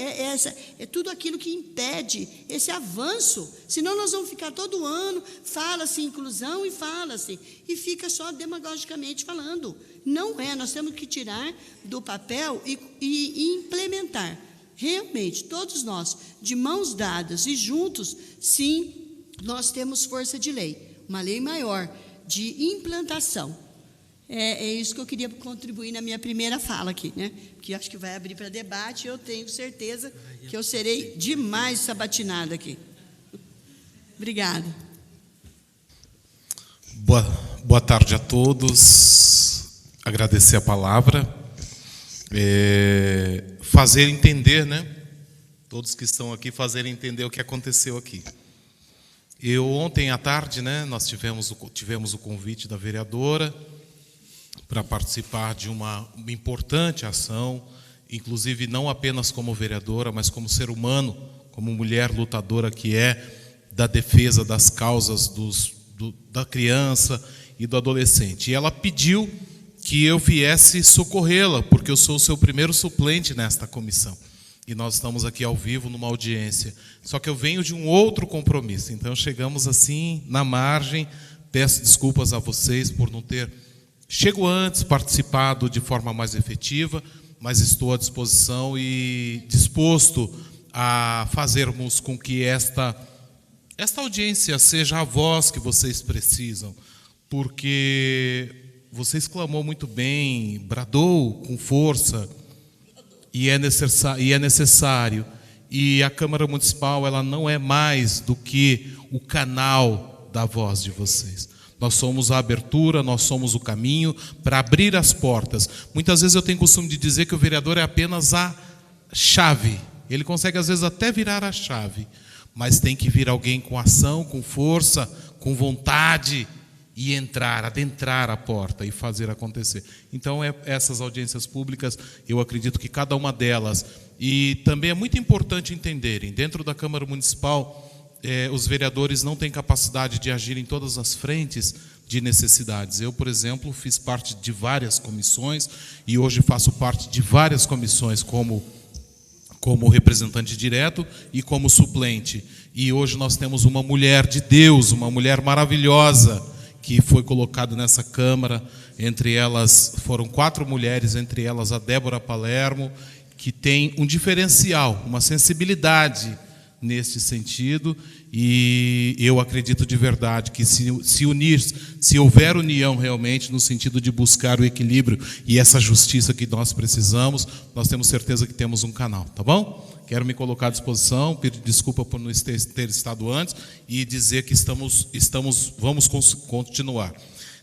tudo aquilo que impede esse avanço. Senão, nós vamos ficar todo ano, fala-se inclusão e fica só demagogicamente falando. Não é, nós temos que tirar do papel e implementar. Realmente, todos nós, de mãos dadas e juntos, sim, nós temos força de lei, uma lei maior de implantação. É isso que eu queria contribuir na minha primeira fala aqui, né? Que acho que vai abrir para debate, e eu tenho certeza que eu serei demais sabatinada aqui. Obrigada. Boa tarde a todos. Agradecer a palavra. Fazer entender, né? Todos que estão aqui, fazer entender o que aconteceu aqui. Ontem à tarde, né, nós tivemos o convite da vereadora para participar de uma importante ação, inclusive não apenas como vereadora, mas como ser humano, como mulher lutadora que é da defesa das causas da criança e do adolescente. E ela pediu que eu viesse socorrê-la, porque eu sou o seu primeiro suplente nesta comissão. E nós estamos aqui ao vivo numa audiência. Só que eu venho de um outro compromisso. Então, chegamos assim, na margem. Peço desculpas a vocês por não ter chego antes, participado de forma mais efetiva, mas estou à disposição e disposto a fazermos com que esta audiência seja a voz que vocês precisam, porque vocês clamou muito bem, bradou com força, e é necessário. E a Câmara Municipal, ela não é mais do que o canal da voz de vocês. Nós somos a abertura, nós somos o caminho para abrir as portas. Muitas vezes eu tenho costume de dizer que o vereador é apenas a chave. Ele consegue, às vezes, até virar a chave. Mas tem que vir alguém com ação, com força, com vontade e adentrar a porta e fazer acontecer. Então, essas audiências públicas, eu acredito que cada uma delas, e também é muito importante entenderem, dentro da Câmara Municipal, os vereadores não têm capacidade de agir em todas as frentes de necessidades. Eu, por exemplo, fiz parte de várias comissões e hoje faço parte de várias comissões como representante direto e como suplente. E hoje nós temos uma mulher de Deus, uma mulher maravilhosa, que foi colocada nessa Câmara. Entre elas, foram 4 mulheres, entre elas a Débora Palermo, que tem um diferencial, uma sensibilidade neste sentido, e eu acredito de verdade que se houver união realmente no sentido de buscar o equilíbrio e essa justiça que nós precisamos, nós temos certeza que temos um canal, tá bom? Quero me colocar à disposição, pedir desculpa por não ter estado antes e dizer que vamos continuar.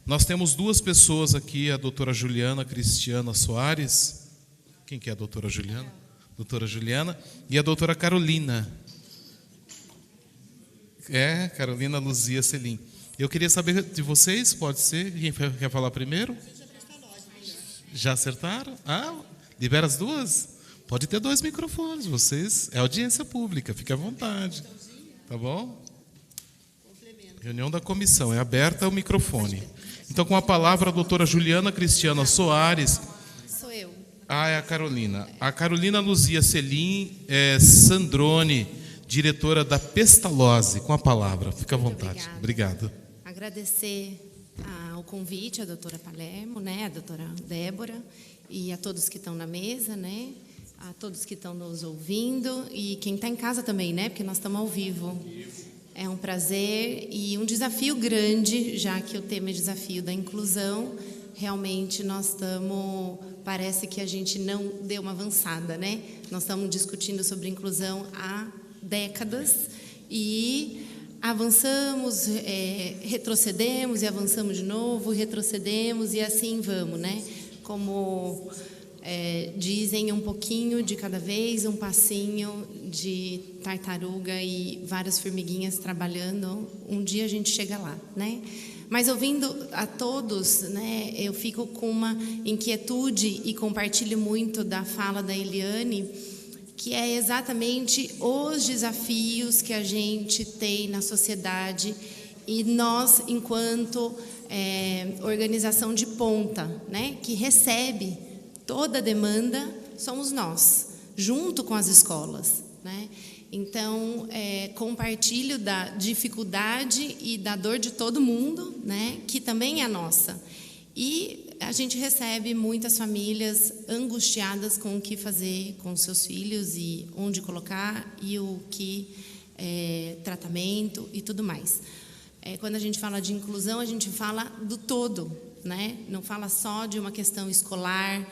Nós temos 2 pessoas aqui, a doutora Juliana Cristiana Soares. Quem que é a doutora Juliana? Doutora Juliana e a doutora Carolina. Carolina Luzia Selim. Eu queria saber de vocês, pode ser? Quem quer falar primeiro? Já acertaram? Libera as 2? Pode ter 2 microfones, vocês. É audiência pública, fique à vontade. Tá bom? Reunião da comissão, é aberta o microfone. Então, com a palavra, a doutora Juliana Cristiana Soares. Sou eu. É a Carolina. A Carolina Luzia Selim Sandrone, diretora da Pestalozzi, com a palavra. Fica à vontade. Obrigado. Agradecer o convite à doutora Palermo, a doutora Débora, e a todos que estão na mesa, a todos que estão nos ouvindo, e quem está em casa também, porque nós estamos ao vivo. É um prazer e um desafio grande, já que o tema é desafio da inclusão. Realmente nós parece que a gente não deu uma avançada, Nós estamos discutindo sobre inclusão há décadas e avançamos, retrocedemos e avançamos de novo, retrocedemos e assim vamos, Como dizem, um pouquinho de cada vez, um passinho de tartaruga e várias formiguinhas trabalhando, um dia a gente chega lá, Mas ouvindo a todos, eu fico com uma inquietude e compartilho muito da fala da Eliane, que é exatamente os desafios que a gente tem na sociedade e nós, enquanto organização de ponta, que recebe toda a demanda, somos nós, junto com as escolas, Então, compartilho da dificuldade e da dor de todo mundo, que também é a nossa. E a gente recebe muitas famílias angustiadas com o que fazer com seus filhos e onde colocar e o que tratamento e tudo mais. Quando a gente fala de inclusão, a gente fala do todo, Não fala só de uma questão escolar,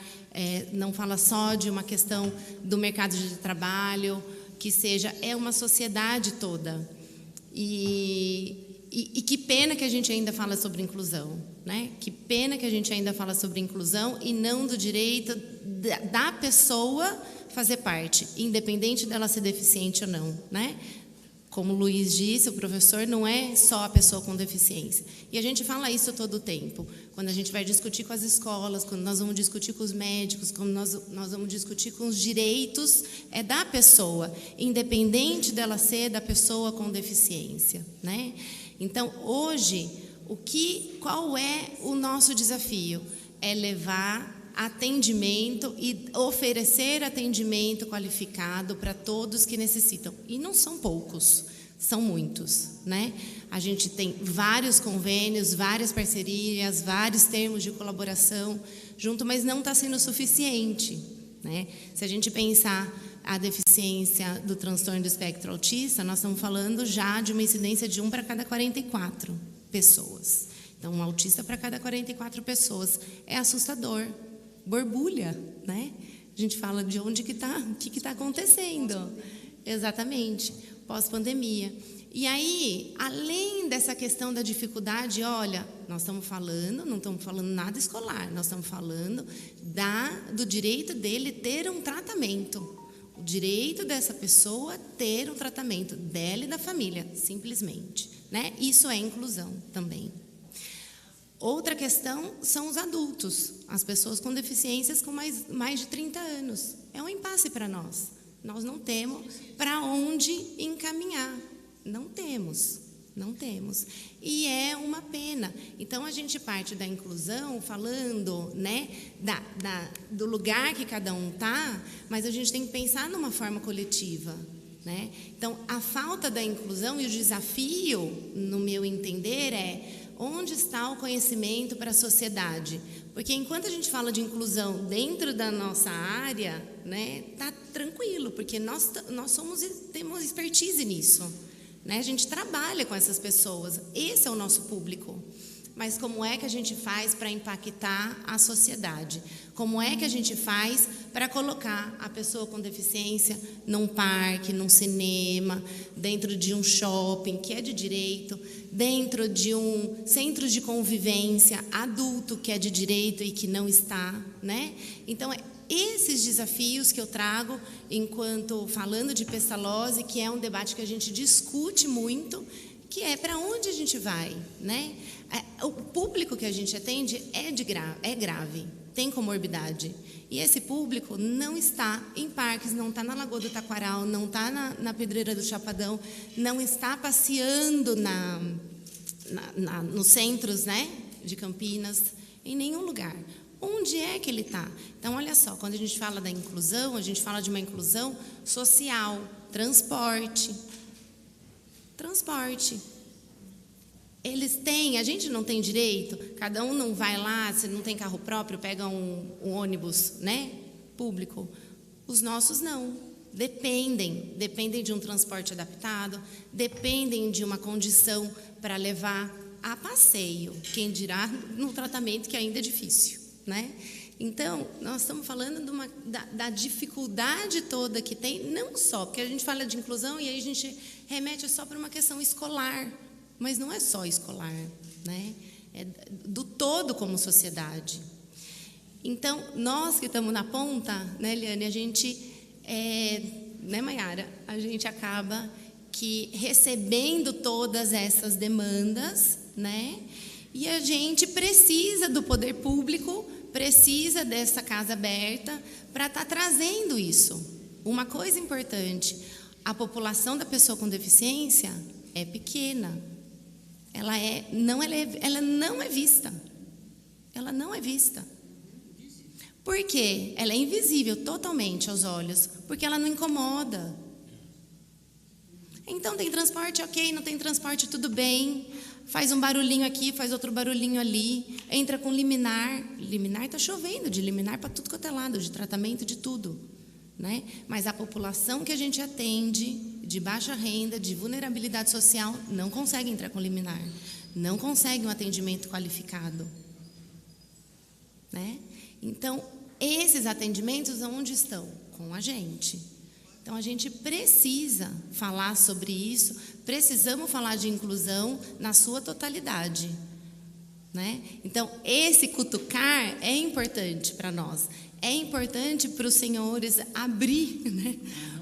não fala só de uma questão do mercado de trabalho, que seja, é uma sociedade toda. E que pena que a gente ainda fala sobre inclusão, Que pena que a gente ainda fala sobre inclusão e não do direito da pessoa fazer parte, independente dela ser deficiente ou não, Como o Luiz disse, o professor não é só a pessoa com deficiência. E a gente fala isso todo o tempo. Quando a gente vai discutir com as escolas, quando nós vamos discutir com os médicos, quando nós vamos discutir com os direitos da pessoa, independente dela ser da pessoa com deficiência, Então, hoje, qual é o nosso desafio? É levar atendimento e oferecer atendimento qualificado para todos que necessitam. E não são poucos, são muitos, A gente tem vários convênios, várias parcerias, vários termos de colaboração junto, mas não está sendo suficiente, Se a gente pensar a deficiência do transtorno do espectro autista, nós estamos falando já de uma incidência de 1 para cada 44 pessoas. Então, um autista para cada 44 pessoas é assustador. Borbulha, A gente fala de onde que está, o que está acontecendo. Exatamente, pós-pandemia. E aí, além dessa questão da dificuldade, olha, nós estamos falando, não estamos falando nada escolar, nós estamos falando do direito dele ter um tratamento. O direito dessa pessoa ter um tratamento, dela e da família, simplesmente, Isso é inclusão também. Outra questão são os adultos, as pessoas com deficiências com mais de 30 anos. É um impasse para nós. Nós não temos para onde encaminhar, Não temos. Não temos. E é uma pena. Então, a gente parte da inclusão falando, né, do lugar que cada um está, mas a gente tem que pensar numa forma coletiva, né? Então, a falta da inclusão e o desafio, no meu entender, é onde está o conhecimento para a sociedade? Porque enquanto a gente fala de inclusão dentro da nossa área, né, tá tranquilo, porque nós temos expertise nisso. Né? A gente trabalha com essas pessoas, esse é o nosso público. Mas como é que a gente faz para impactar a sociedade? Como é que a gente faz para colocar a pessoa com deficiência num parque, num cinema, dentro de um shopping, que é de direito, dentro de um centro de convivência adulto, que é de direito e que não está, né? Então, esses desafios que eu trago enquanto falando de Pestalozzi, que é um debate que a gente discute muito, que é para onde a gente vai, né? O público que a gente atende é grave, tem comorbidade. E esse público não está em parques, não está na Lagoa do Taquaral, não está na Pedreira do Chapadão, não está passeando nos centros, né, de Campinas, em nenhum lugar. Onde é que ele está? Então, olha só, quando a gente fala da inclusão, a gente fala de uma inclusão social, transporte. Eles têm, a gente não tem direito, cada um não vai lá, se não tem carro próprio, pega um ônibus, né, público. Os nossos não. Dependem de um transporte adaptado, dependem de uma condição para levar a passeio, quem dirá no tratamento que ainda é difícil. Né? Então, nós estamos falando da dificuldade toda que tem, não só, porque a gente fala de inclusão e aí a gente remete só para uma questão escolar, mas não é só escolar, né? É do todo como sociedade. Então, nós que estamos na ponta, né, Eliane, a gente, né, Maiara, a gente acaba que recebendo todas essas demandas, né? E a gente precisa do poder público, precisa dessa casa aberta para estar trazendo isso. Uma coisa importante, a população da pessoa com deficiência é pequena. Ela não é vista. Ela não é vista. Por quê? Ela é invisível totalmente aos olhos, porque ela não incomoda. Então, tem transporte, ok, não tem transporte, tudo bem. Faz um barulhinho aqui, faz outro barulhinho ali, entra com liminar. Liminar está chovendo, de liminar para tudo quanto é lado, de tratamento, de tudo. Né? Mas a população que a gente atende, de baixa renda, de vulnerabilidade social, não consegue entrar com liminar, não consegue um atendimento qualificado. Né? Então, esses atendimentos onde estão? Com a gente. Então, a gente precisa falar sobre isso, precisamos falar de inclusão na sua totalidade. Né? Então, esse cutucar é importante para nós. É importante para os senhores abrir, né,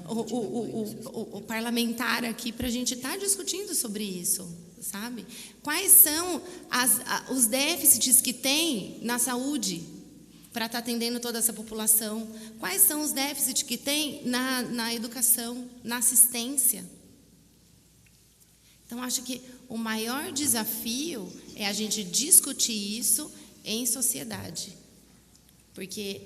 o parlamentar aqui para a gente estar discutindo sobre isso, sabe? Quais são os déficits que tem na saúde para estar atendendo toda essa população? Quais são os déficits que tem na educação, na assistência? Então, acho que o maior desafio é a gente discutir isso em sociedade, porque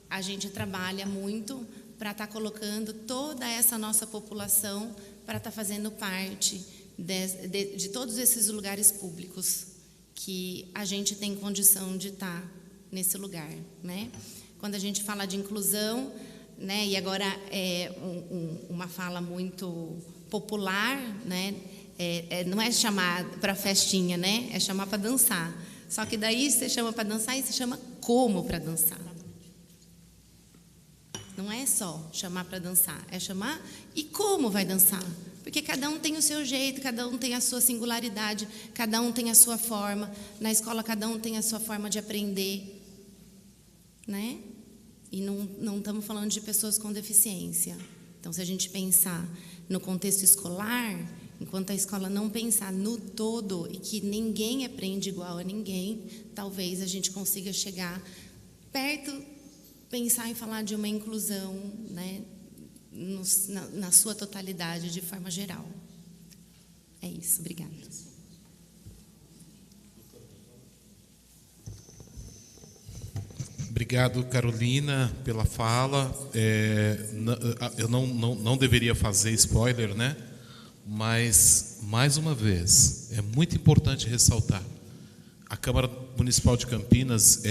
a gente trabalha muito para estar colocando toda essa nossa população para estar fazendo parte de todos esses lugares públicos que a gente tem condição de estar nesse lugar, né? Quando a gente fala de inclusão, né, e agora é uma fala muito popular, né? Não é chamar para festinha, né? É chamar para dançar. Só que daí você chama para dançar e você chama como para dançar. Não é só chamar para dançar, é chamar e como vai dançar. Porque cada um tem o seu jeito, cada um tem a sua singularidade, cada um tem a sua forma. Na escola, cada um tem a sua forma de aprender. Né? E não estamos falando de pessoas com deficiência. Então, se a gente pensar no contexto escolar, enquanto a escola não pensar no todo e que ninguém aprende igual a ninguém, talvez a gente consiga chegar perto, pensar em falar de uma inclusão, né, na sua totalidade, de forma geral. isso. Obrigada. Obrigado, Carolina, pela fala. Eu não deveria fazer spoiler, né? Mas, mais uma vez, é muito importante ressaltar. A Câmara Municipal de Campinas,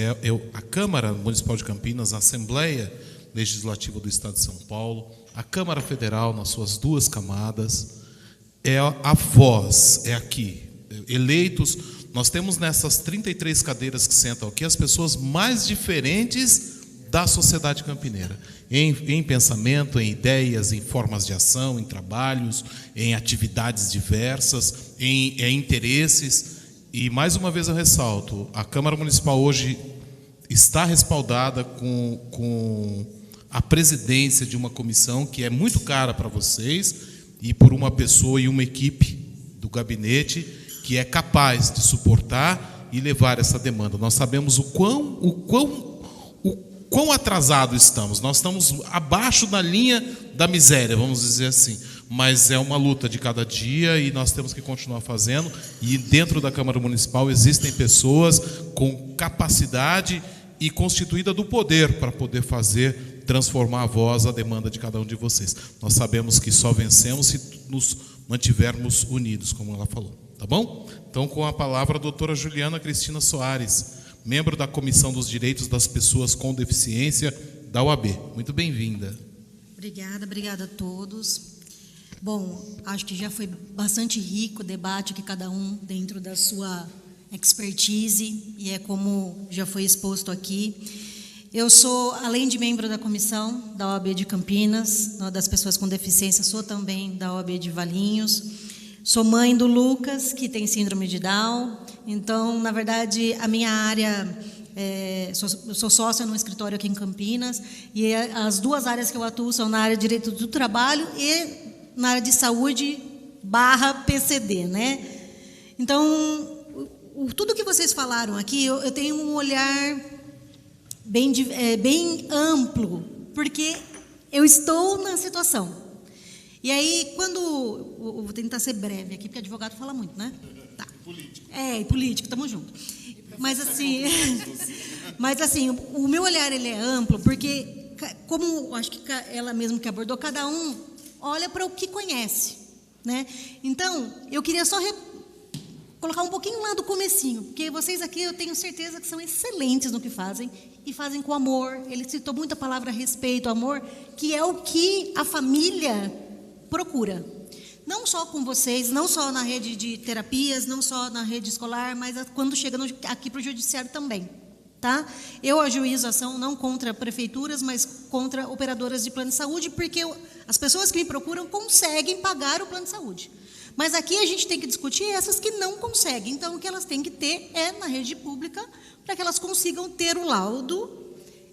a Câmara Municipal de Campinas, a Assembleia Legislativa do Estado de São Paulo, a Câmara Federal, nas suas duas camadas, é a voz, é aqui. Eleitos, nós temos nessas 33 cadeiras que sentam aqui as pessoas mais diferentes da sociedade campineira, em pensamento, em ideias, em formas de ação, em trabalhos, em atividades diversas, em interesses. E, mais uma vez eu ressalto, a Câmara Municipal hoje está respaldada com a presidência de uma comissão que é muito cara para vocês e por uma pessoa e uma equipe do gabinete que é capaz de suportar e levar essa demanda. Nós sabemos o quão atrasado estamos. Nós estamos abaixo da linha da miséria, vamos dizer assim. Mas é uma luta de cada dia e nós temos que continuar fazendo. E dentro da Câmara Municipal existem pessoas com capacidade e constituída do poder para poder fazer, transformar a voz, a demanda de cada um de vocês. Nós sabemos que só vencemos se nos mantivermos unidos, como ela falou. Tá bom? Então, com a palavra, a doutora Juliana Cristina Soares, membro da Comissão dos Direitos das Pessoas com Deficiência da OAB. Muito bem-vinda. Obrigada a todos. Bom, acho que já foi bastante rico o debate, que cada um dentro da sua expertise, e é como já foi exposto aqui. Eu sou, além de membro da comissão da OAB de Campinas, das pessoas com deficiência, sou também da OAB de Valinhos. Sou mãe do Lucas, que tem síndrome de Down. Então, na verdade, a minha área, eu sou sócia num escritório aqui em Campinas, e as duas áreas que eu atuo são na área de direito do trabalho e na área de saúde / PCD, né? Então, tudo que vocês falaram aqui, eu tenho um olhar bem amplo, porque eu estou na situação. E aí, eu vou tentar ser breve aqui, porque advogado fala muito, né? Tá. E político, estamos juntos. Mas assim, o meu olhar ele é amplo, porque, como acho que ela mesma que abordou, cada um olha para o que conhece, né? Então, eu queria só colocar um pouquinho lá do comecinho, porque vocês aqui eu tenho certeza que são excelentes no que fazem, e fazem com amor. Ele citou muito a palavra respeito, amor, que é o que a família procura. Não só com vocês, não só na rede de terapias, não só na rede escolar, mas quando chega aqui para o judiciário também. Tá? Eu ajuizo a ação não contra prefeituras, mas contra operadoras de plano de saúde, porque as pessoas que me procuram conseguem pagar o plano de saúde. Mas aqui a gente tem que discutir essas que não conseguem. Então, o que elas têm que ter é na rede pública, para que elas consigam ter o laudo,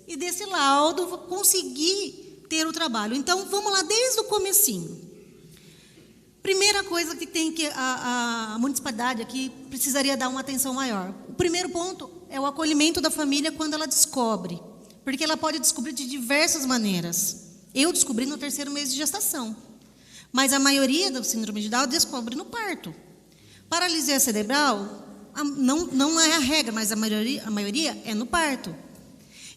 e desse laudo conseguir ter o trabalho. Então, vamos lá desde o comecinho. Primeira coisa que tem que a municipalidade aqui precisaria dar uma atenção maior. O primeiro ponto é o acolhimento da família quando ela descobre, porque ela pode descobrir de diversas maneiras. Eu descobri no 3º mês de gestação, mas a maioria do síndrome de Down descobre no parto. Paralisia cerebral não é a regra, mas a maioria é no parto.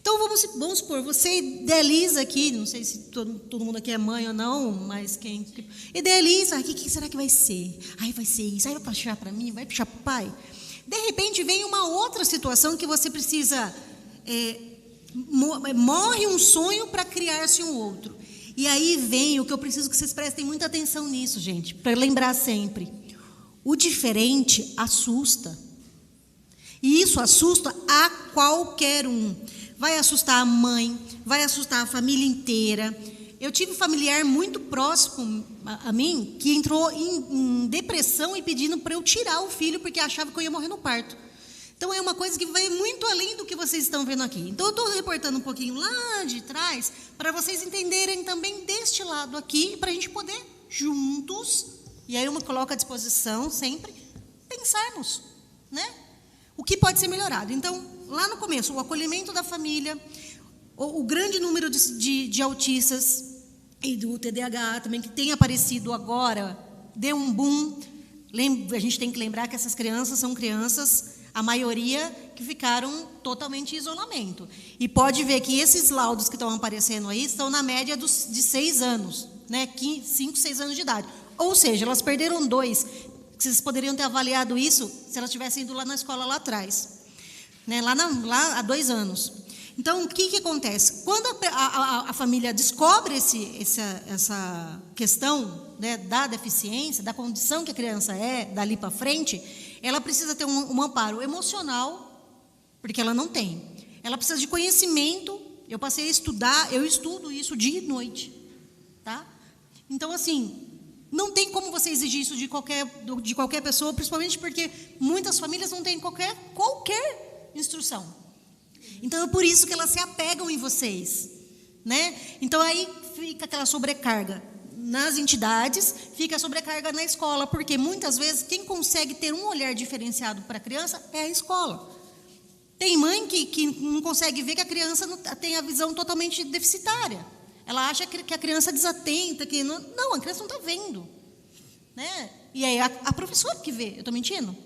Então, vamos supor, você idealiza aqui, não sei se todo mundo aqui é mãe ou não, mas quem idealiza, o que será que vai ser? Aí vai ser isso, aí vai puxar para mim, vai puxar para o pai. De repente, vem uma outra situação que você precisa, morre um sonho para criar-se um outro. E aí vem o que eu preciso que vocês prestem muita atenção nisso, gente, para lembrar sempre. O diferente assusta. E isso assusta a qualquer um. Vai assustar a mãe, vai assustar a família inteira. Eu tive um familiar muito próximo a mim que entrou em depressão e pedindo para eu tirar o filho porque achava que eu ia morrer no parto. Então, é uma coisa que vai muito além do que vocês estão vendo aqui. Então, eu estou reportando um pouquinho lá de trás para vocês entenderem também deste lado aqui, para a gente poder juntos, e aí eu me coloco à disposição sempre, pensarmos, né? O que pode ser melhorado. Então, lá no começo, o acolhimento da família, o grande número de autistas e do TDAH também, que tem aparecido agora, deu um boom. A gente tem que lembrar que essas crianças são crianças, a maioria, que ficaram totalmente em isolamento. E pode ver que esses laudos que estão aparecendo aí estão na média de 6 anos, né? 5, 6 anos de idade. Ou seja, elas perderam 2. Vocês poderiam ter avaliado isso se elas tivessem ido lá na escola lá atrás, né? Lá há 2 anos. Então, o que acontece? Quando a família descobre essa questão, né, da deficiência, da condição que a criança é, dali para frente, ela precisa ter um amparo emocional, porque ela não tem. Ela precisa de conhecimento. Eu passei a estudar, eu estudo isso dia e noite. Tá? Então, assim, não tem como você exigir isso de qualquer pessoa, principalmente porque muitas famílias não têm qualquer instrução. Então, é por isso que elas se apegam em vocês, né? Então, aí fica aquela sobrecarga nas entidades, fica a sobrecarga na escola, porque muitas vezes quem consegue ter um olhar diferenciado para a criança é a escola. Tem mãe que não consegue ver que a criança tem a visão totalmente deficitária. Ela acha que a criança é desatenta, que não, a criança não está vendo, né? E aí a professora que vê. Eu estou mentindo?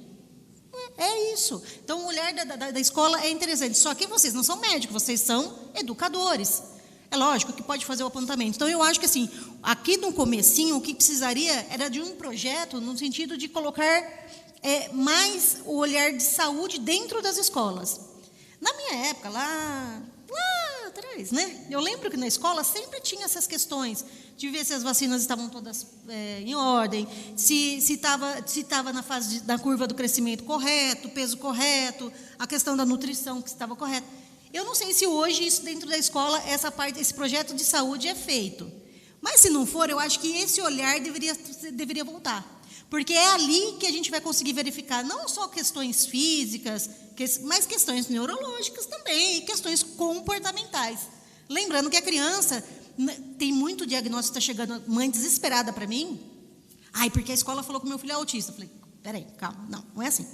É isso. Então, o olhar da escola é interessante. Só que vocês não são médicos, vocês são educadores. É lógico que pode fazer o apontamento. Então, eu acho que, assim, aqui no comecinho, o que precisaria era de um projeto no sentido de colocar mais o olhar de saúde dentro das escolas. Na minha época, lá atrás, né? Eu lembro que na escola sempre tinha essas questões de ver se as vacinas estavam todas em ordem, se estava na fase da curva do crescimento correto, peso correto, a questão da nutrição que estava correta. Eu não sei se hoje isso dentro da escola, esse projeto de saúde é feito. Mas se não for, eu acho que esse olhar deveria voltar. Porque é ali que a gente vai conseguir verificar não só questões físicas, mas questões neurológicas também, e questões comportamentais. Lembrando que a criança, tem muito diagnóstico, está chegando, mãe desesperada para mim. Porque a escola falou que meu filho é autista. Eu falei, peraí, calma, não é assim.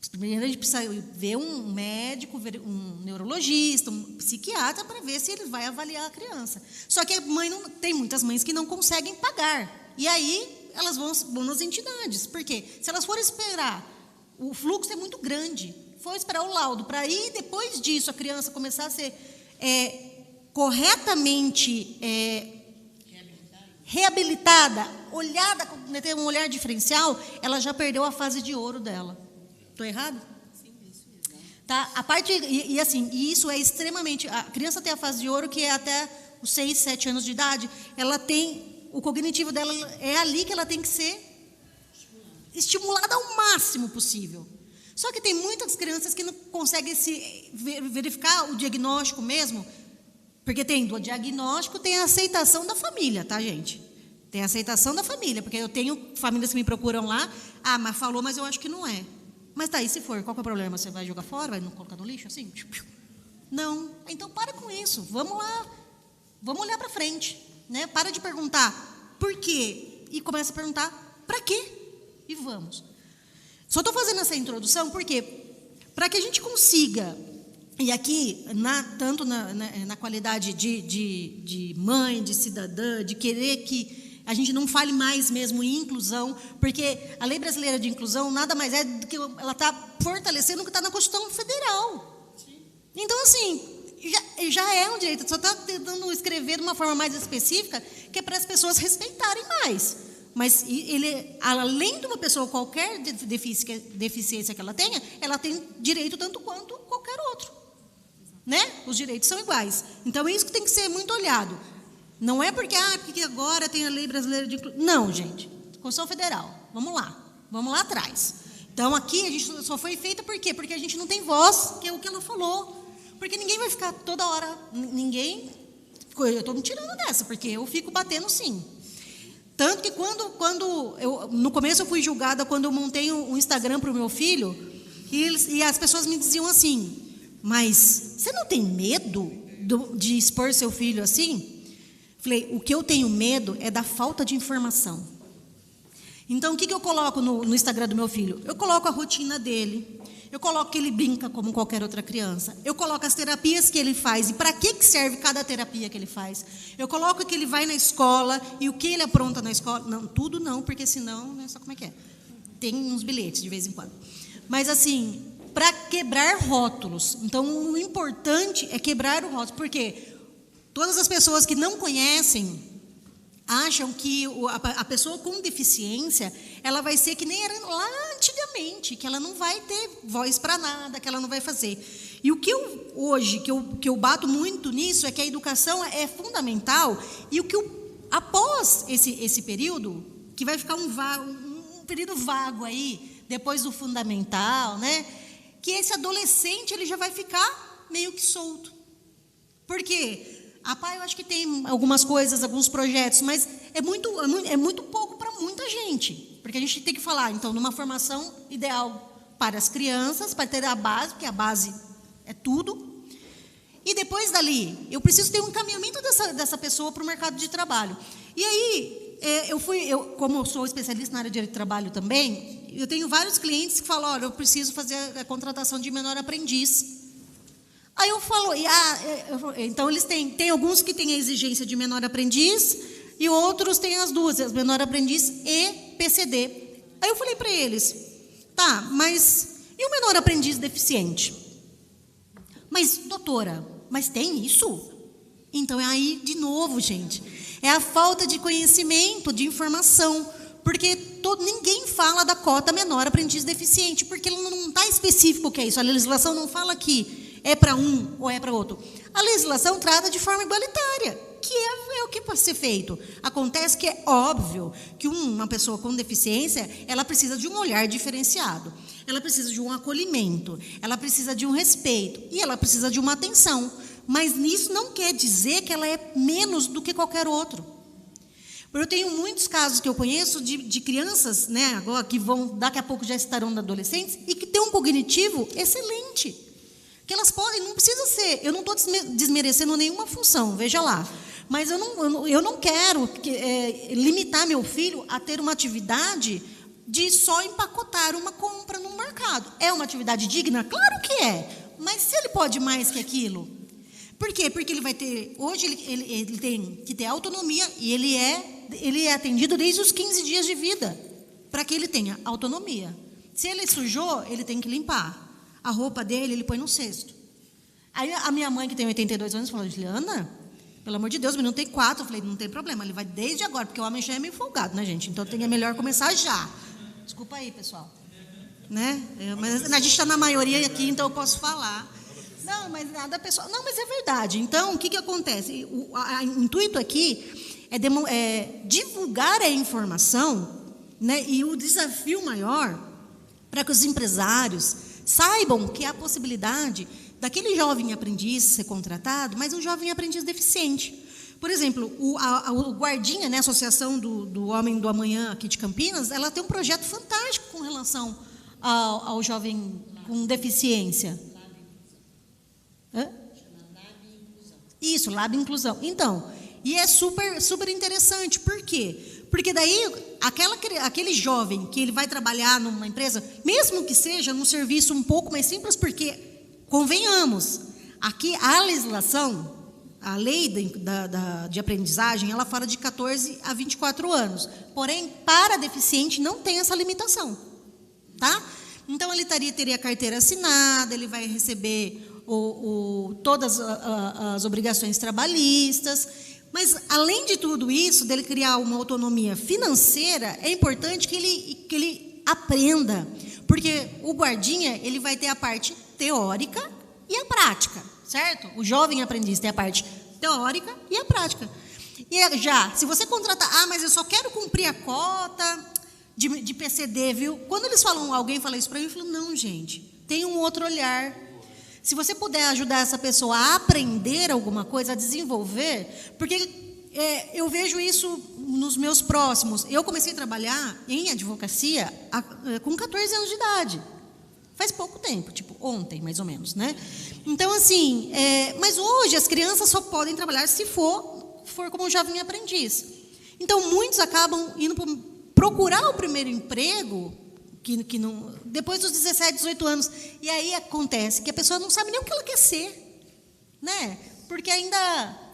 Primeiro a gente precisa ver um médico, ver um neurologista, um psiquiatra, para ver se ele vai avaliar a criança. Só que tem muitas mães que não conseguem pagar. E aí elas vão nas entidades. Por quê? Se elas forem esperar, o fluxo é muito grande. For esperar o laudo, para aí, depois disso, a criança começar a ser corretamente reabilitada, olhada, ter um olhar diferencial, ela já perdeu a fase de ouro dela. Estou errado? Sim, isso mesmo. Tá? A parte, e isso é extremamente... A criança tem a fase de ouro, que é até os 6, 7 anos de idade, ela tem... O cognitivo dela é ali que ela tem que ser estimulada ao máximo possível. Só que tem muitas crianças que não conseguem verificar o diagnóstico mesmo, porque do diagnóstico tem a aceitação da família, tá, gente? Tem a aceitação da família, porque eu tenho famílias que me procuram lá, mas falou, mas eu acho que não é. Mas tá, e se for, qual que é o problema? Você vai jogar fora, vai colocar no lixo, assim? Não. Então, para com isso, vamos lá, vamos olhar para frente. Né? Para de perguntar por quê e começa a perguntar para quê e vamos. Só estou fazendo essa introdução porque para que a gente consiga, e aqui tanto na qualidade de mãe, de cidadã, de querer que a gente não fale mais mesmo em inclusão, porque a Lei Brasileira de Inclusão nada mais é do que ela está fortalecendo o que está na Constituição Federal. Então, assim, já é um direito, só está tentando escrever de uma forma mais específica, que é para as pessoas respeitarem mais. Mas ele, além de uma pessoa, qualquer deficiência que ela tem direito tanto quanto qualquer outro. Né? Os direitos são iguais. Então, é isso que tem que ser muito olhado. Não é porque agora tem a Lei Brasileira de Inclusão. Não, gente. Constituição Federal. Vamos lá atrás. Então, aqui a gente só foi feita por quê? Porque a gente não tem voz, que é o que ela falou. Porque ninguém vai ficar toda hora... Eu estou me tirando dessa, porque eu fico batendo sim. Tanto que no começo eu fui julgada quando eu montei um Instagram para o meu filho, e as pessoas me diziam assim, mas você não tem medo de expor seu filho assim? Falei, o que eu tenho medo é da falta de informação. Então, o que eu coloco no Instagram do meu filho? Eu coloco a rotina dele, eu coloco que ele brinca como qualquer outra criança, eu coloco as terapias que ele faz e para que serve cada terapia que ele faz. Eu coloco que ele vai na escola e o que ele apronta na escola. Não, tudo não, porque senão, né, sabe como é que é? tem uns bilhetes de vez em quando. Mas, assim, para quebrar rótulos. Então, o importante é quebrar o rótulo, porque todas as pessoas que não conhecem acham que a pessoa com deficiência, ela vai ser que nem era lá antigamente, que ela não vai ter voz para nada, que ela não vai fazer. E o que eu, hoje, que eu bato muito nisso, é que a educação é fundamental, e o que após esse período, que vai ficar um período vago aí, depois do fundamental, né, que esse adolescente ele já vai ficar meio que solto. Por quê? A PAI, eu acho que tem algumas coisas, alguns projetos, mas é muito pouco para muita gente. Porque a gente tem que falar, então, numa formação ideal para as crianças, para ter a base, porque a base é tudo. E depois dali, eu preciso ter um encaminhamento dessa pessoa para o mercado de trabalho. E aí, como eu sou especialista na área de direito de trabalho também, eu tenho vários clientes que falam, olha, eu preciso fazer a contratação de menor aprendiz. Aí eu falo, então eles têm alguns que têm a exigência de menor aprendiz e outros têm as duas, menor aprendiz e PCD. Aí eu falei para eles, tá, mas e o menor aprendiz deficiente? Mas, doutora, mas tem isso? Então é aí, de novo, gente, é a falta de conhecimento, de informação, porque ninguém fala da cota menor aprendiz deficiente, porque ele não está específico o que é isso, a legislação não fala que é para um ou é para outro. A legislação trata de forma igualitária, que é o que pode ser feito. Acontece que é óbvio que uma pessoa com deficiência, ela precisa de um olhar diferenciado, ela precisa de um acolhimento, ela precisa de um respeito e ela precisa de uma atenção. Mas nisso não quer dizer que ela é menos do que qualquer outro. Eu tenho muitos casos que eu conheço de crianças, né, agora que daqui a pouco já estarão adolescentes e que têm um cognitivo excelente. Que elas podem, não precisa ser, eu não estou desmerecendo nenhuma função, veja lá, mas eu não quero limitar meu filho a ter uma atividade de só empacotar uma compra no mercado. É uma atividade digna? Claro que é, mas se ele pode mais que aquilo? Por quê? Porque ele vai ter, hoje ele tem que ter autonomia e ele é atendido desde os 15 dias de vida, para que ele tenha autonomia. Se ele sujou, ele tem que limpar. A roupa dele, ele põe no cesto. Aí a minha mãe, que tem 82 anos, falou, Juliana, pelo amor de Deus, o menino tem 4. Eu falei, não tem problema, ele vai desde agora, porque o homem já é meio folgado, né, gente? Então é melhor começar já. Desculpa aí, pessoal. Né? Mas a gente está na maioria aqui, então eu posso falar. Não, mas nada pessoal. Não, mas é verdade. Então, o que acontece? O intuito aqui é divulgar a informação, né? E o desafio maior para que os empresários saibam que há a possibilidade daquele jovem aprendiz ser contratado, mas um jovem aprendiz deficiente. Por exemplo, o Guardinha, né, a Associação do Homem do Amanhã aqui de Campinas, ela tem um projeto fantástico com relação ao jovem com deficiência. Isso, Lab Inclusão. Então, e é super interessante. Por quê? Porque daí, aquele jovem que ele vai trabalhar numa empresa, mesmo que seja num serviço um pouco mais simples, porque, convenhamos, aqui a legislação, a lei de aprendizagem, ela fala de 14 a 24 anos. Porém, para deficiente não tem essa limitação. Tá? Então, ele teria a carteira assinada, ele vai receber todas as obrigações trabalhistas. Mas, além de tudo isso, dele criar uma autonomia financeira, é importante que ele aprenda. Porque o guardinha, ele vai ter a parte teórica e a prática, certo? O jovem aprendiz tem a parte teórica e a prática. E já, se você contratar, mas eu só quero cumprir a cota de PCD, viu? Quando alguém fala isso para mim, eu falo, não, gente, tem um outro olhar. Se você puder ajudar essa pessoa a aprender alguma coisa, a desenvolver, porque eu vejo isso nos meus próximos. Eu comecei a trabalhar em advocacia com 14 anos de idade. Faz pouco tempo, tipo ontem, mais ou menos, né? Então, assim, mas hoje as crianças só podem trabalhar se for como jovem aprendiz. Então, muitos acabam indo procurar o primeiro emprego que não, depois dos 17, 18 anos. E aí acontece que a pessoa não sabe nem o que ela quer ser, né? Porque aí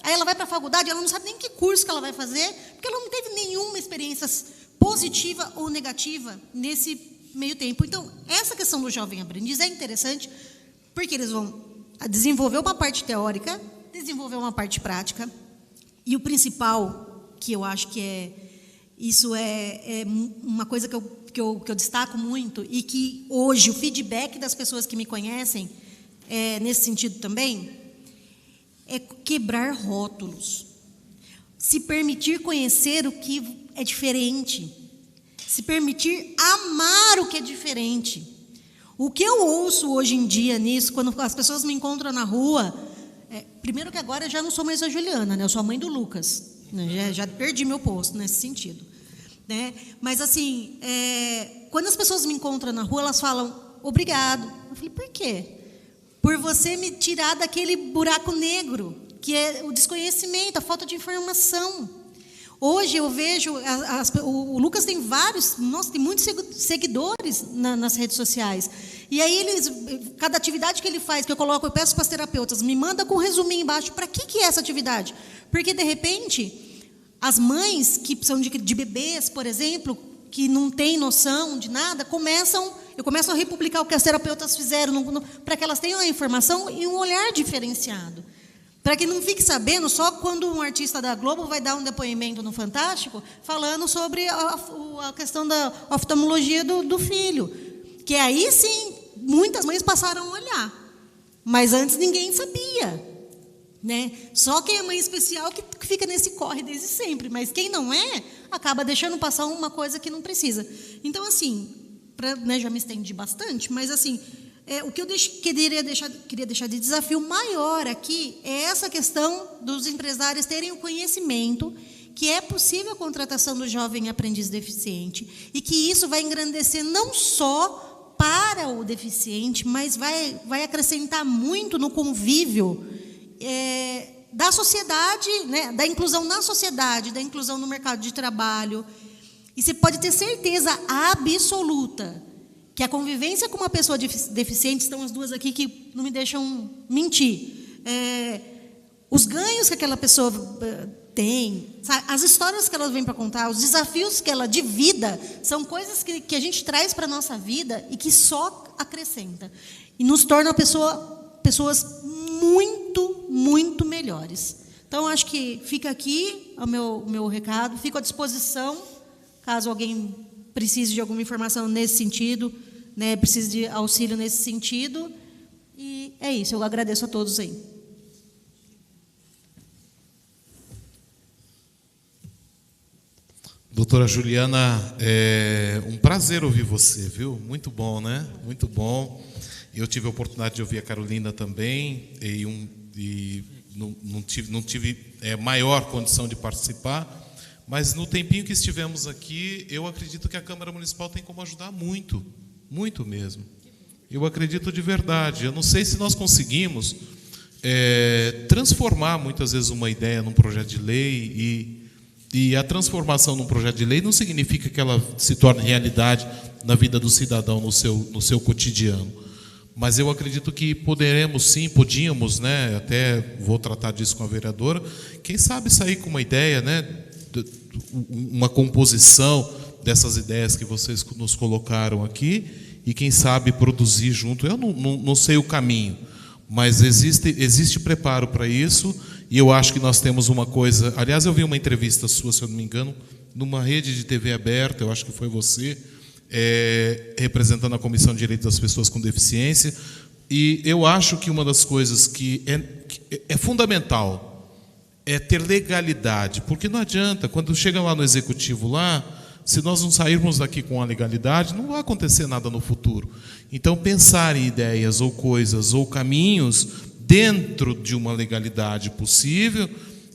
ela vai para a faculdade, ela não sabe nem que curso que ela vai fazer, porque ela não teve nenhuma experiência positiva ou negativa nesse meio tempo. Então, essa questão do jovem aprendiz é interessante, porque eles vão desenvolver uma parte teórica, desenvolver uma parte prática, e o principal, que eu acho que isso é uma coisa que eu destaco muito, e que hoje o feedback das pessoas que me conhecem nesse sentido também, é quebrar rótulos, se permitir conhecer o que é diferente, se permitir amar o que é diferente. O que eu ouço hoje em dia nisso, quando as pessoas me encontram na rua, primeiro que agora eu já não sou mais a Juliana, né? Eu sou a mãe do Lucas, né? Já perdi meu posto nesse sentido, né? Mas assim, quando as pessoas me encontram na rua, elas falam, obrigado. Eu falei, por quê? Por você me tirar daquele buraco negro, que é o desconhecimento, a falta de informação. Hoje eu vejo, o Lucas tem tem muitos seguidores nas redes sociais. E aí cada atividade que ele faz, que eu peço para os terapeutas, me manda com um resuminho embaixo, para que é essa atividade? Porque, de repente, as mães que são de bebês, por exemplo, que não têm noção de nada, eu começo a republicar o que as terapeutas fizeram, para que elas tenham a informação e um olhar diferenciado. Para que não fique sabendo só quando um artista da Globo vai dar um depoimento no Fantástico falando sobre a questão da oftalmologia do filho. Que aí sim, muitas mães passaram a olhar. Mas antes ninguém sabia, né? Só quem é mãe especial que fica nesse corre desde sempre. Mas quem não acaba deixando passar uma coisa que não precisa. Então, assim, já me estendi bastante, mas assim... o que eu queria deixar de desafio maior aqui é essa questão dos empresários terem o conhecimento que é possível a contratação do jovem aprendiz deficiente e que isso vai engrandecer não só para o deficiente, mas vai acrescentar muito no convívio da sociedade, né, da inclusão na sociedade, da inclusão no mercado de trabalho. E você pode ter certeza absoluta que a convivência com uma pessoa deficiente, estão as duas aqui que não me deixam mentir, os ganhos que aquela pessoa tem, sabe? As histórias que ela vem para contar, os desafios que ela de vida, são coisas que a gente traz para a nossa vida e que só acrescenta. E nos torna pessoas muito, muito melhores. Então, acho que fica aqui o meu recado, fico à disposição, caso alguém precise de alguma informação nesse sentido, né, precise de auxílio nesse sentido. E é isso, eu agradeço a todos aí. Doutora Juliana, é um prazer ouvir você, viu? Muito bom, né? Muito bom. Eu tive a oportunidade de ouvir a Carolina também, e não tive maior condição de participar. Mas no tempinho que estivemos aqui, eu acredito que a Câmara Municipal tem como ajudar muito, muito mesmo. Eu acredito de verdade. Eu não sei se nós conseguimos transformar muitas vezes uma ideia num projeto de lei, e a transformação num projeto de lei não significa que ela se torne realidade na vida do cidadão, no seu cotidiano. Mas eu acredito que podíamos, né, até vou tratar disso com a vereadora, quem sabe sair com uma ideia, né, uma composição dessas ideias que vocês nos colocaram aqui, e quem sabe produzir junto. Eu não sei o caminho, mas existe preparo para isso, e eu acho que nós temos uma coisa... Aliás, eu vi uma entrevista sua, se eu não me engano, numa rede de TV aberta, eu acho que foi você, representando a Comissão de Direitos das Pessoas com Deficiência, e eu acho que uma das coisas que é fundamental é ter legalidade, porque não adianta, quando chega lá no executivo lá, se nós não sairmos daqui com a legalidade, não vai acontecer nada no futuro. Então, pensar em ideias ou coisas ou caminhos dentro de uma legalidade possível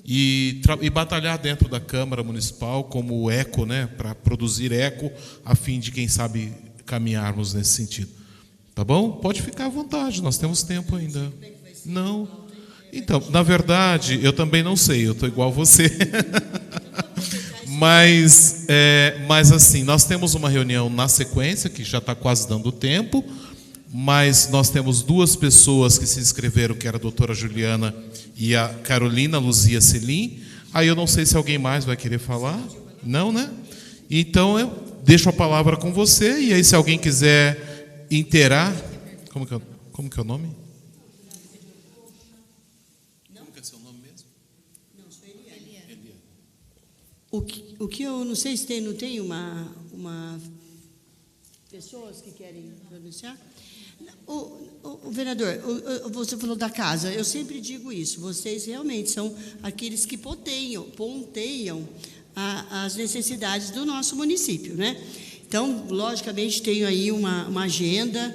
e batalhar dentro da Câmara Municipal como eco, né, para produzir eco, a fim de, quem sabe, caminharmos nesse sentido. Tá bom? Pode ficar à vontade, nós temos tempo ainda. Não. Então, na verdade, eu também não sei, eu estou igual a você. Mas assim, nós temos uma reunião na sequência, que já está quase dando tempo, mas nós temos duas pessoas que se inscreveram, que era a doutora Juliana e a Carolina Luzia Selim. Aí eu não sei se alguém mais vai querer falar. Não, né? Então, eu deixo a palavra com você, e aí, se alguém quiser inteirar... Como que é o nome? Como que é seu nome mesmo? Não, sou Eliane. O que eu não sei se não tem uma pessoas que querem pronunciar. O vereador, você falou da casa, eu sempre digo isso, vocês realmente são aqueles que ponteiam as necessidades do nosso município, né? Então, logicamente, tenho aí uma agenda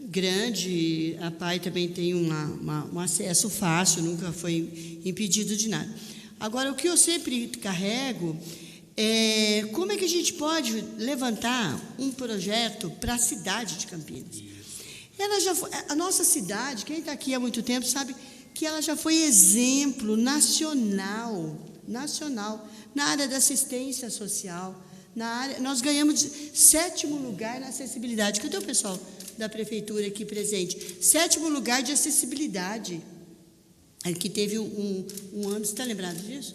grande, a PAI também tem um acesso fácil, nunca foi impedido de nada. Agora, o que eu sempre carrego é como é que a gente pode levantar um projeto para a cidade de Campinas. A nossa cidade, quem está aqui há muito tempo sabe que ela já foi exemplo nacional na área da assistência social, nós ganhamos 7º lugar na acessibilidade. Cadê o pessoal da prefeitura aqui presente? 7º lugar de acessibilidade, que teve um ano, você está lembrado disso?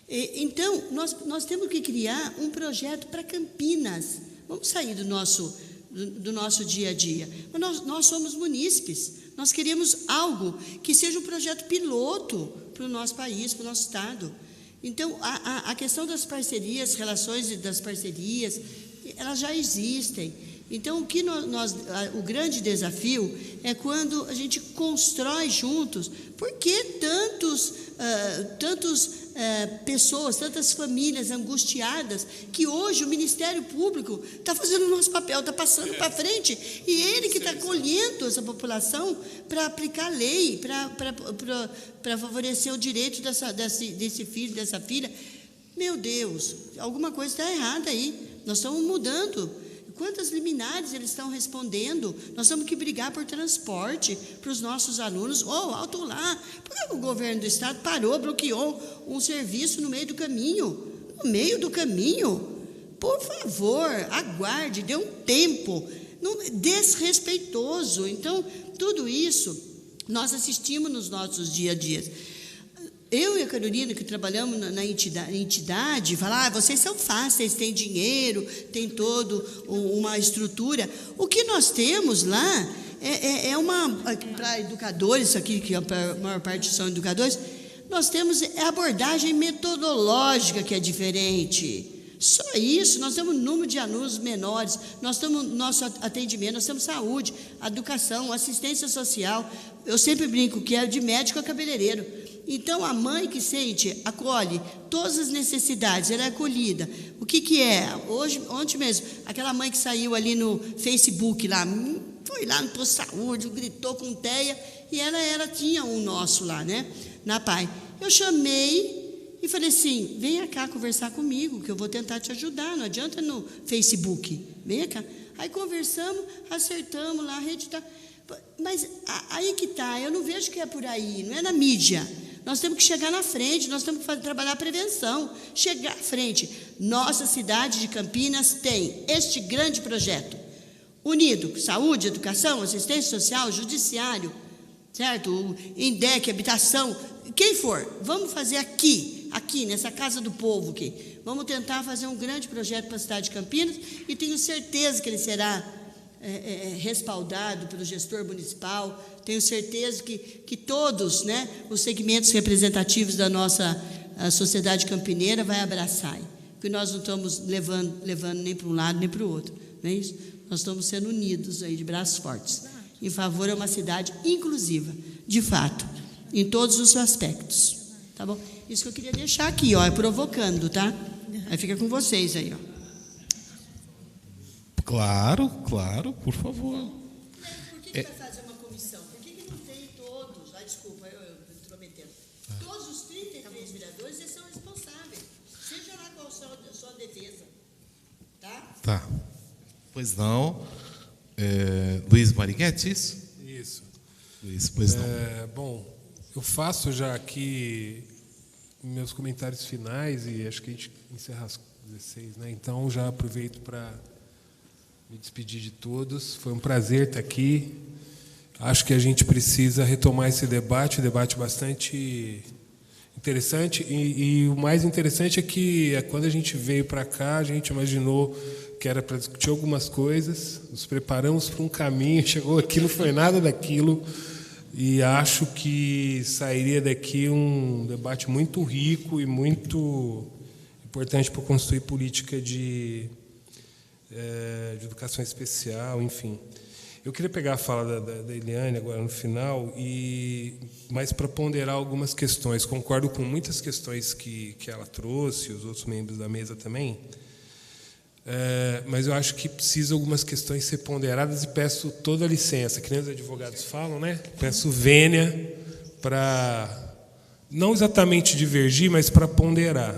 Então, nós temos que criar um projeto para Campinas. Vamos sair do nosso dia a dia. Nós somos munícipes, nós queremos algo que seja um projeto piloto para o nosso país, para o nosso estado. Então, a questão das parcerias, relações das parcerias, elas já existem. Então, o grande desafio é quando a gente constrói juntos. Por que tantas pessoas, tantas famílias angustiadas, que hoje o Ministério Público está fazendo o nosso papel, está passando para frente, e ele que está colhendo essa população para aplicar lei, para favorecer o direito desse filho, dessa filha. Meu Deus, alguma coisa está errada aí. Nós estamos mudando. Quantas liminares eles estão respondendo? Nós temos que brigar por transporte para os nossos alunos. Alto lá, por que o governo do estado bloqueou um serviço no meio do caminho? No meio do caminho? Por favor, aguarde, dê um tempo. Desrespeitoso. Então, tudo isso nós assistimos nos nossos dia a dias. Eu e a Carolina, que trabalhamos na entidade, falam, vocês são fáceis, têm dinheiro, tem toda uma estrutura. O que nós temos lá para educadores, aqui, que a maior parte são educadores, nós temos a abordagem metodológica que é diferente. Só isso, nós temos um número de alunos menores, nós temos nosso atendimento, nós temos saúde, educação, assistência social. Eu sempre brinco que é de médico a cabeleireiro. Então, a mãe que sente, acolhe todas as necessidades, ela é acolhida. O que é? Ontem mesmo, aquela mãe que saiu ali no Facebook, foi lá no posto de saúde, gritou com teia, e ela tinha um nosso lá, né, na PAI. Eu chamei e falei assim, venha cá conversar comigo, que eu vou tentar te ajudar, não adianta no Facebook, venha cá. Aí conversamos, acertamos lá, a rede está... Mas aí que está, eu não vejo que é por aí, não é na mídia. Nós temos que chegar na frente, nós temos que trabalhar a prevenção, chegar à frente. Nossa cidade de Campinas tem este grande projeto, unido, saúde, educação, assistência social, judiciário, certo? O INDEC, habitação, quem for, vamos fazer aqui, nessa Casa do Povo aqui. Vamos tentar fazer um grande projeto para a cidade de Campinas e tenho certeza que ele será respaldado pelo gestor municipal. Tenho certeza que todos, né, os segmentos representativos da nossa sociedade campineira vai abraçar, porque nós não estamos levando nem para um lado nem para o outro, não é isso? Nós estamos sendo unidos aí de braços fortes em favor de uma cidade inclusiva, de fato, em todos os seus aspectos, tá bom? Isso que eu queria deixar aqui, provocando, tá? Aí fica com vocês aí, Claro, por favor. Por que vai fazer uma comissão? Por que não tem todos? Desculpa, eu intrometendo. Todos os 33 vereadores eles são responsáveis. Seja lá qual a sua defesa. Tá? Pois não. Luiz Mariguete, isso? Isso. Luiz, pois não. Bom, eu faço já aqui meus comentários finais e acho que a gente encerra às 16, né? Então, já aproveito para me despedir de todos. Foi um prazer estar aqui. Acho que a gente precisa retomar esse debate bastante interessante, e o mais interessante é que quando a gente veio para cá, a gente imaginou que era para discutir algumas coisas, nos preparamos para um caminho, chegou aqui, não foi nada daquilo, e acho que sairia daqui um debate muito rico e muito importante para construir política de educação especial, enfim. Eu queria pegar a fala da Eliane agora no final, mas para ponderar algumas questões. Concordo com muitas questões que ela trouxe, os outros membros da mesa também, mas eu acho que precisa algumas questões ser ponderadas e peço toda a licença, que nem os advogados falam, né? Peço vênia para, não exatamente divergir, mas para ponderar.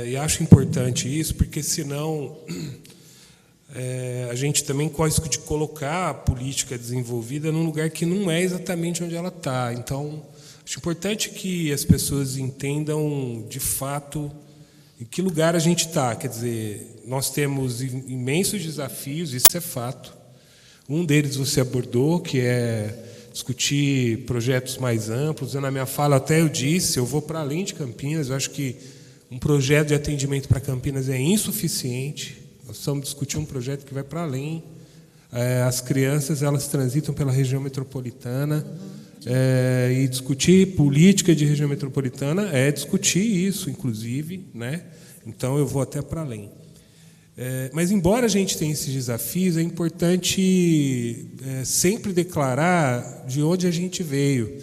E acho importante isso, porque senão a gente também corre o risco de colocar a política desenvolvida num lugar que não é exatamente onde ela está. Então, acho importante que as pessoas entendam, de fato, em que lugar a gente está. Quer dizer, nós temos imensos desafios, isso é fato. Um deles você abordou, que é discutir projetos mais amplos. Na minha fala até eu disse, eu vou para além de Campinas, eu acho que um projeto de atendimento para Campinas é insuficiente. Nós estamos discutindo um projeto que vai para além. As crianças, elas transitam pela região metropolitana, e discutir política de região metropolitana é discutir isso, inclusive, né? Então, eu vou até para além. Mas, embora a gente tenha esses desafios, é importante sempre declarar de onde a gente veio.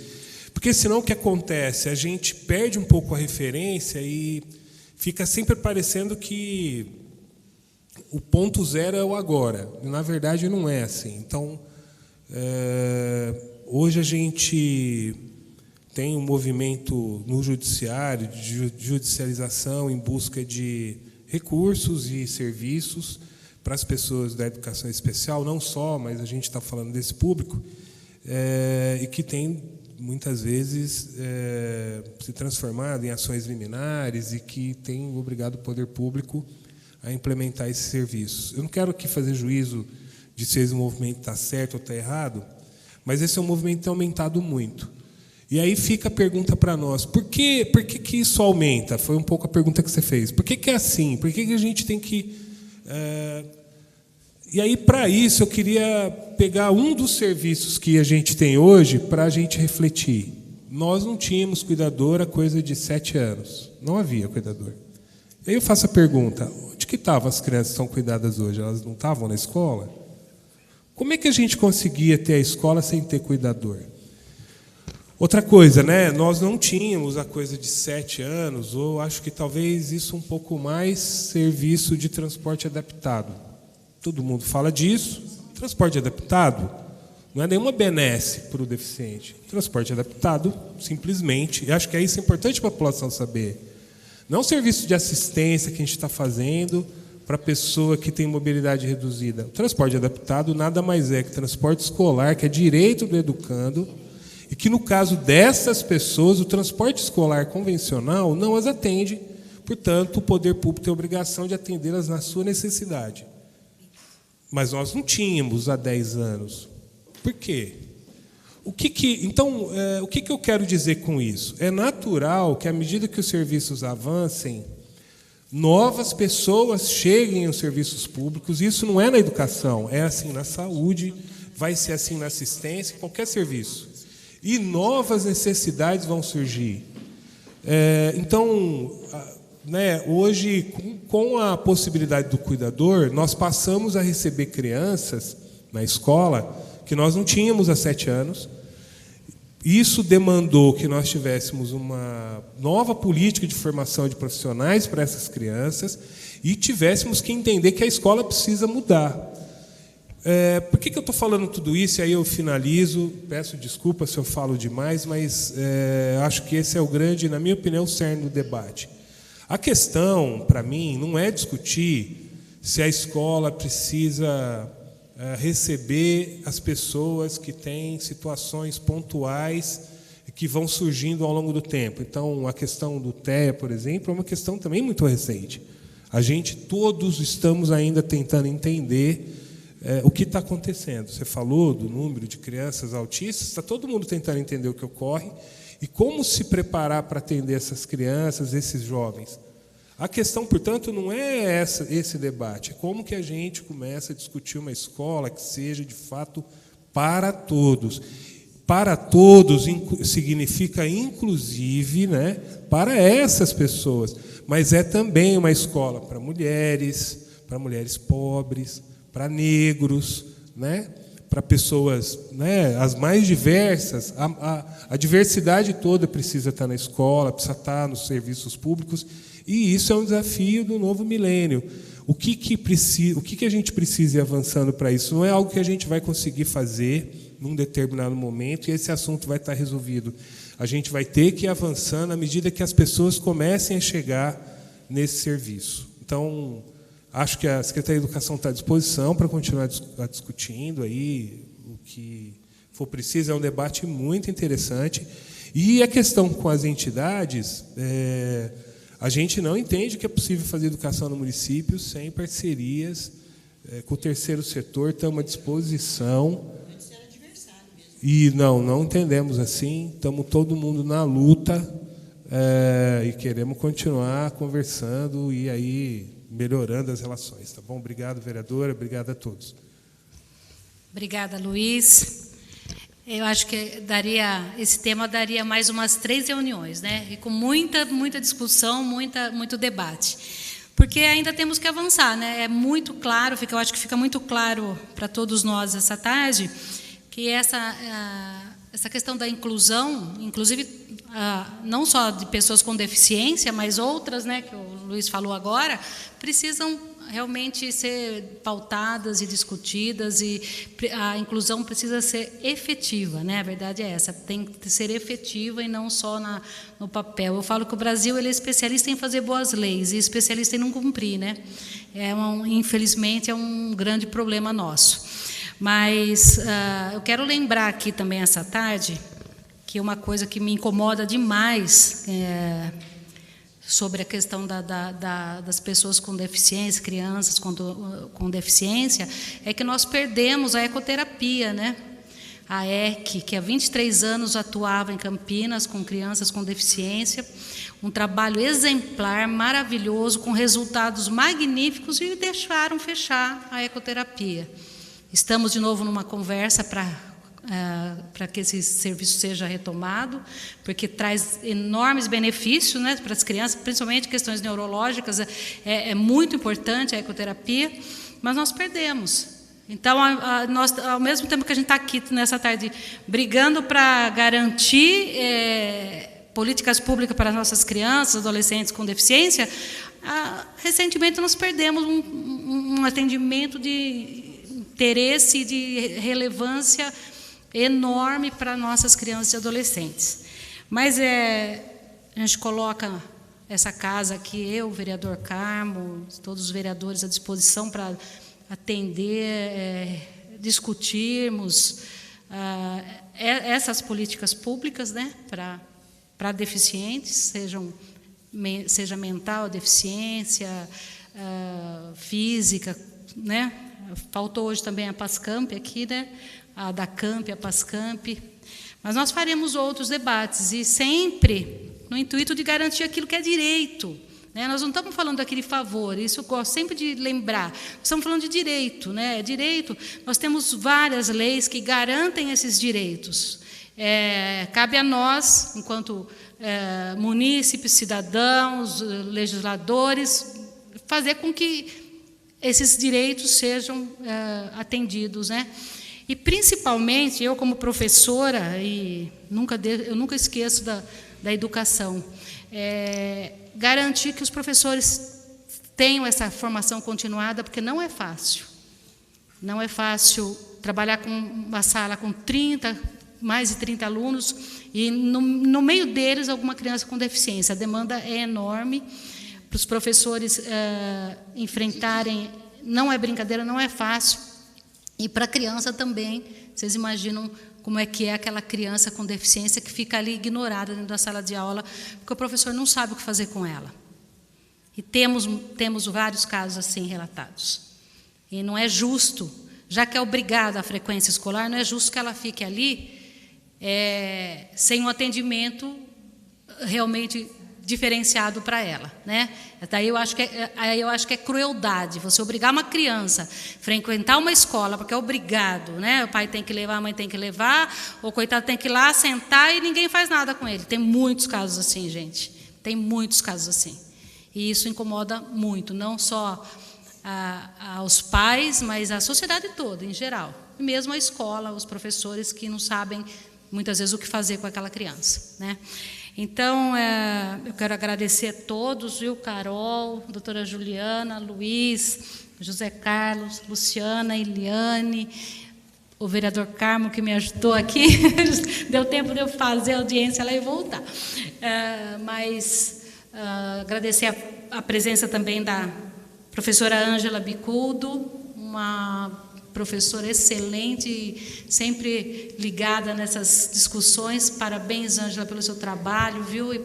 Porque, senão, o que acontece? A gente perde um pouco a referência e fica sempre parecendo que o ponto zero é o agora. Na verdade, não é assim. Então, hoje a gente tem um movimento no judiciário de judicialização em busca de recursos e serviços para as pessoas da educação especial, não só, mas a gente está falando desse público, e que tem, muitas vezes, se transformado em ações liminares e que tem obrigado o poder público a implementar esses serviços. Eu não quero aqui fazer juízo de se esse movimento está certo ou está errado, mas esse é um movimento que tem aumentado muito. E aí fica a pergunta para nós, por que isso aumenta? Foi um pouco a pergunta que você fez. Por que é assim? Por que a gente tem que... E aí, para isso, eu queria pegar um dos serviços que a gente tem hoje para a gente refletir. Nós não tínhamos cuidadora há coisa de 7 anos. Não havia cuidador. E aí eu faço a pergunta, onde que estavam as crianças que são cuidadas hoje? Elas não estavam na escola? Como é que a gente conseguia ter a escola sem ter cuidador? Outra coisa, né? Nós não tínhamos a coisa de 7 anos, ou acho que talvez isso um pouco mais, serviço de transporte adaptado. Todo mundo fala disso. Transporte adaptado não é nenhuma benesse para o deficiente. Transporte adaptado, simplesmente, e acho que isso é importante para a população saber. Não o serviço de assistência que a gente está fazendo para a pessoa que tem mobilidade reduzida. O transporte adaptado nada mais é que transporte escolar, que é direito do educando, e que, no caso dessas pessoas, o transporte escolar convencional não as atende, portanto, o poder público tem a obrigação de atendê-las na sua necessidade. Mas nós não tínhamos há 10 anos. Por quê? Então, o que eu quero dizer com isso? É natural que, à medida que os serviços avancem, novas pessoas cheguem aos serviços públicos. Isso não é na educação, é assim na saúde, vai ser assim na assistência, qualquer serviço. E novas necessidades vão surgir. Então, hoje, com a possibilidade do cuidador, nós passamos a receber crianças na escola que nós não tínhamos há 7 anos. Isso demandou que nós tivéssemos uma nova política de formação de profissionais para essas crianças e tivéssemos que entender que a escola precisa mudar. Por que eu estou falando tudo isso? E aí eu finalizo, peço desculpa se eu falo demais, mas acho que esse é o grande, na minha opinião, o cerne do debate. A questão, para mim, não é discutir se a escola precisa receber as pessoas que têm situações pontuais que vão surgindo ao longo do tempo. Então, a questão do TEA, por exemplo, é uma questão também muito recente. Todos estamos ainda tentando entender o que está acontecendo. Você falou do número de crianças autistas, está todo mundo tentando entender o que ocorre, E como se preparar para atender essas crianças, esses jovens? A questão, portanto, não é esse debate, é como que a gente começa a discutir uma escola que seja, de fato, para todos. Para todos significa, inclusive, né, para essas pessoas, mas é também uma escola para mulheres pobres, para negros, né, para pessoas, né, as mais diversas. A diversidade toda precisa estar na escola, precisa estar nos serviços públicos, e isso é um desafio do novo milênio. O que a gente precisa ir avançando para isso? Não é algo que a gente vai conseguir fazer num determinado momento e esse assunto vai estar resolvido. A gente vai ter que ir avançando à medida que as pessoas comecem a chegar nesse serviço. Então, acho que a Secretaria de Educação está à disposição para continuar discutindo aí o que for preciso. É um debate muito interessante. E a questão com as entidades, a gente não entende que é possível fazer educação no município sem parcerias com o terceiro setor. Estamos à disposição. E não entendemos assim. Estamos todo mundo na luta e queremos continuar conversando e aí melhorando as relações. Tá bom? Obrigado, vereadora. Obrigado a todos. Obrigada, Luiz. Eu acho que esse tema daria mais umas 3 reuniões, né? E com muita discussão, muito debate. Porque ainda temos que avançar, né? É muito claro, eu acho que fica muito claro para todos nós essa tarde, que essa questão da inclusão, inclusive não só de pessoas com deficiência, mas outras, né, que o Luiz falou agora, precisam realmente ser pautadas e discutidas, e a inclusão precisa ser efetiva, né? A verdade é essa, tem que ser efetiva e não só no papel. Eu falo que o Brasil ele é especialista em fazer boas leis e especialista em não cumprir, né? Infelizmente é um grande problema nosso. Mas eu quero lembrar aqui também essa tarde que uma coisa que me incomoda demais sobre a questão das pessoas com deficiência, crianças com deficiência, é que nós perdemos a ecoterapia, né? A EC, que há 23 anos atuava em Campinas com crianças com deficiência, um trabalho exemplar, maravilhoso, com resultados magníficos, e deixaram fechar a ecoterapia. Estamos de novo numa conversa para que esse serviço seja retomado, porque traz enormes benefícios, né, para as crianças, principalmente questões neurológicas, é muito importante a ecoterapia, mas nós perdemos. Então, nós, ao mesmo tempo que a gente está aqui nessa tarde brigando para garantir políticas públicas para as nossas crianças, adolescentes com deficiência, recentemente nós perdemos um atendimento de interesse e de relevância enorme para nossas crianças e adolescentes. Mas a gente coloca essa casa aqui, eu, o vereador Carmo, todos os vereadores à disposição para atender, discutirmos essas políticas públicas, né, para deficientes, seja mental, deficiência física, né? Faltou hoje também a PASCAMP aqui, né? A DACAMP, a PASCAMP. Mas nós faremos outros debates, e sempre no intuito de garantir aquilo que é direito, né? Nós não estamos falando daquele favor, isso eu gosto sempre de lembrar. Nós estamos falando de direito, né? Direito, nós temos várias leis que garantem esses direitos. Cabe a nós, enquanto munícipes, cidadãos, legisladores, fazer com que esses direitos sejam atendidos, né? E, principalmente, eu como professora, e eu nunca esqueço da educação, garantir que os professores tenham essa formação continuada, porque não é fácil. Não é fácil trabalhar com uma sala com mais de 30 alunos, e no meio deles alguma criança com deficiência. A demanda é enorme. Para os professores enfrentarem, não é brincadeira, não é fácil. E para a criança também, vocês imaginam como é que é aquela criança com deficiência que fica ali ignorada dentro da sala de aula, porque o professor não sabe o que fazer com ela. E temos vários casos assim relatados. E não é justo, já que é obrigada a frequência escolar, não é justo que ela fique ali sem um atendimento realmente diferenciado para ela, né? Daí eu acho que é crueldade você obrigar uma criança a frequentar uma escola porque é obrigado, né? O pai tem que levar, a mãe tem que levar, o coitado tem que ir lá sentar e ninguém faz nada com ele. Tem muitos casos assim, gente. Tem muitos casos assim. E isso incomoda muito, não só aos pais, mas a sociedade toda, em geral. E mesmo a escola, os professores que não sabem muitas vezes o que fazer com aquela criança, né? Então, eu quero agradecer a todos, viu? Carol, doutora Juliana, Luiz, José Carlos, Luciana, Eliane, o vereador Carmo, que me ajudou aqui. Deu tempo de eu fazer a audiência lá e voltar. Agradecer a presença também da professora Ângela Bicudo, uma professora excelente, sempre ligada nessas discussões. Parabéns, Ângela, pelo seu trabalho, viu? E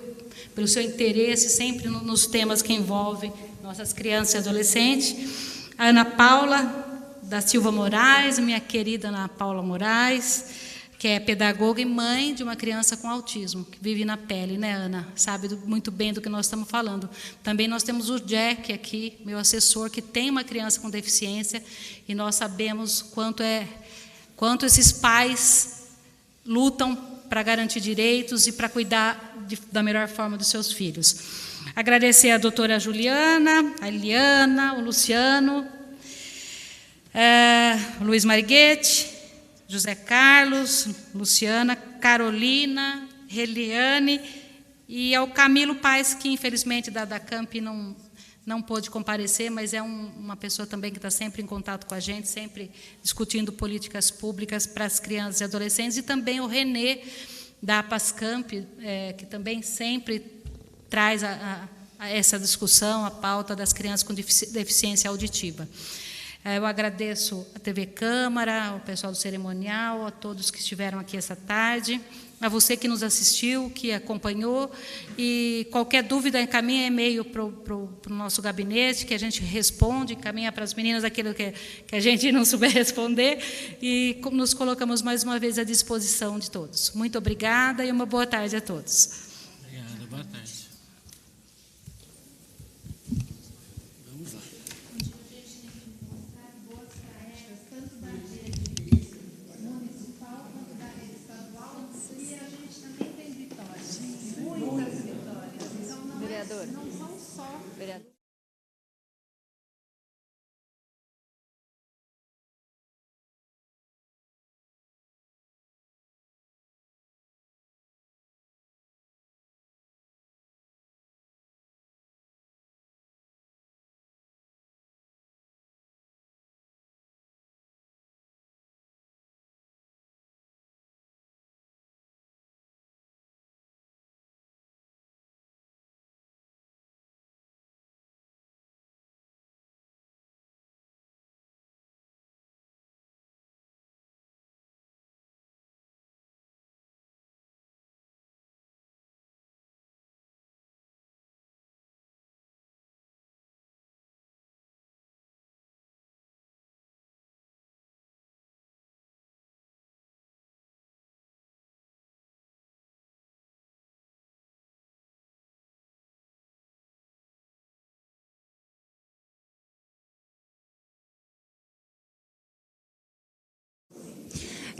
pelo seu interesse sempre nos temas que envolvem nossas crianças e adolescentes. A Ana Paula da Silva Moraes, minha querida Ana Paula Moraes, que é pedagoga e mãe de uma criança com autismo, que vive na pele, né, Ana? Sabe muito bem do que nós estamos falando. Também nós temos o Jack aqui, meu assessor, que tem uma criança com deficiência, e nós sabemos quanto esses pais lutam para garantir direitos e para cuidar da melhor forma dos seus filhos. Agradecer a doutora Juliana, a Eliana, o Luciano, o Luiz Mariguete, José Carlos, Luciana, Carolina, Reliane e ao Camilo Paes, que infelizmente da Camp não pôde comparecer, mas é uma pessoa também que está sempre em contato com a gente, sempre discutindo políticas públicas para as crianças e adolescentes, e também o Renê, da Pascamp, que também sempre traz a essa discussão, a pauta das crianças com deficiência auditiva. Eu agradeço a TV Câmara, ao pessoal do cerimonial, a todos que estiveram aqui essa tarde, a você que nos assistiu, que acompanhou, e qualquer dúvida, encaminha e-mail para o nosso gabinete, que a gente responde, encaminha para as meninas aquilo que a gente não souber responder, e nos colocamos mais uma vez à disposição de todos. Muito obrigada e uma boa tarde a todos. Obrigado, boa tarde. Não são só vereador.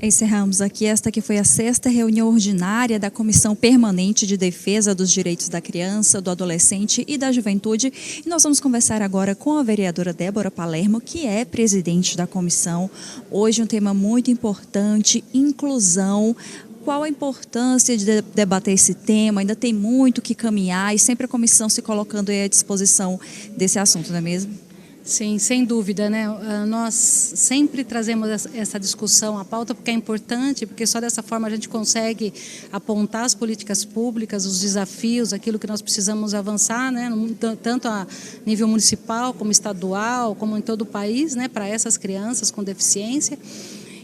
Encerramos aqui esta que foi a 6ª reunião ordinária da Comissão Permanente de Defesa dos Direitos da Criança, do Adolescente e da Juventude. E nós vamos conversar agora com a vereadora Débora Palermo, que é presidente da comissão. Hoje um tema muito importante, inclusão. Qual a importância de debater esse tema? Ainda tem muito que caminhar e sempre a comissão se colocando à disposição desse assunto, não é mesmo? Sim, sem dúvida, né? Nós sempre trazemos essa discussão à pauta porque é importante, porque só dessa forma a gente consegue apontar as políticas públicas, os desafios, aquilo que nós precisamos avançar, né? Tanto a nível municipal, como estadual, como em todo o país, né? Para essas crianças com deficiência.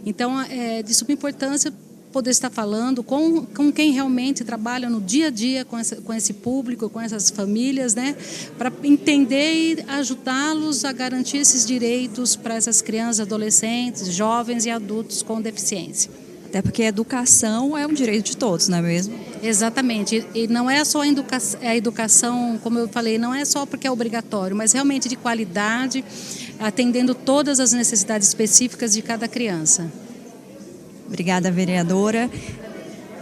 Então, é de suma importância poder estar falando com quem realmente trabalha no dia a dia com esse público, com essas famílias, né, para entender e ajudá-los a garantir esses direitos para essas crianças, adolescentes, jovens e adultos com deficiência. Até porque a educação é um direito de todos, não é mesmo? Exatamente. E não é só a educação, como eu falei, não é só porque é obrigatório, mas realmente de qualidade, atendendo todas as necessidades específicas de cada criança. Obrigada, vereadora.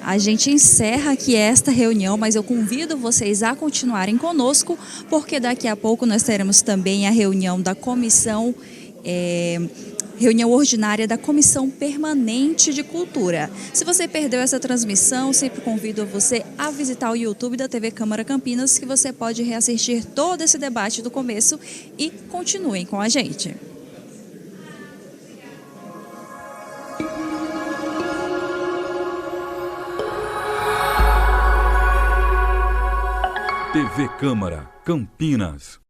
A gente encerra aqui esta reunião, mas eu convido vocês a continuarem conosco, porque daqui a pouco nós teremos também a reunião da comissão, reunião ordinária da Comissão Permanente de Cultura. Se você perdeu essa transmissão, sempre convido você a visitar o YouTube da TV Câmara Campinas, que você pode reassistir todo esse debate do começo e continuem com a gente. TV Câmara Campinas.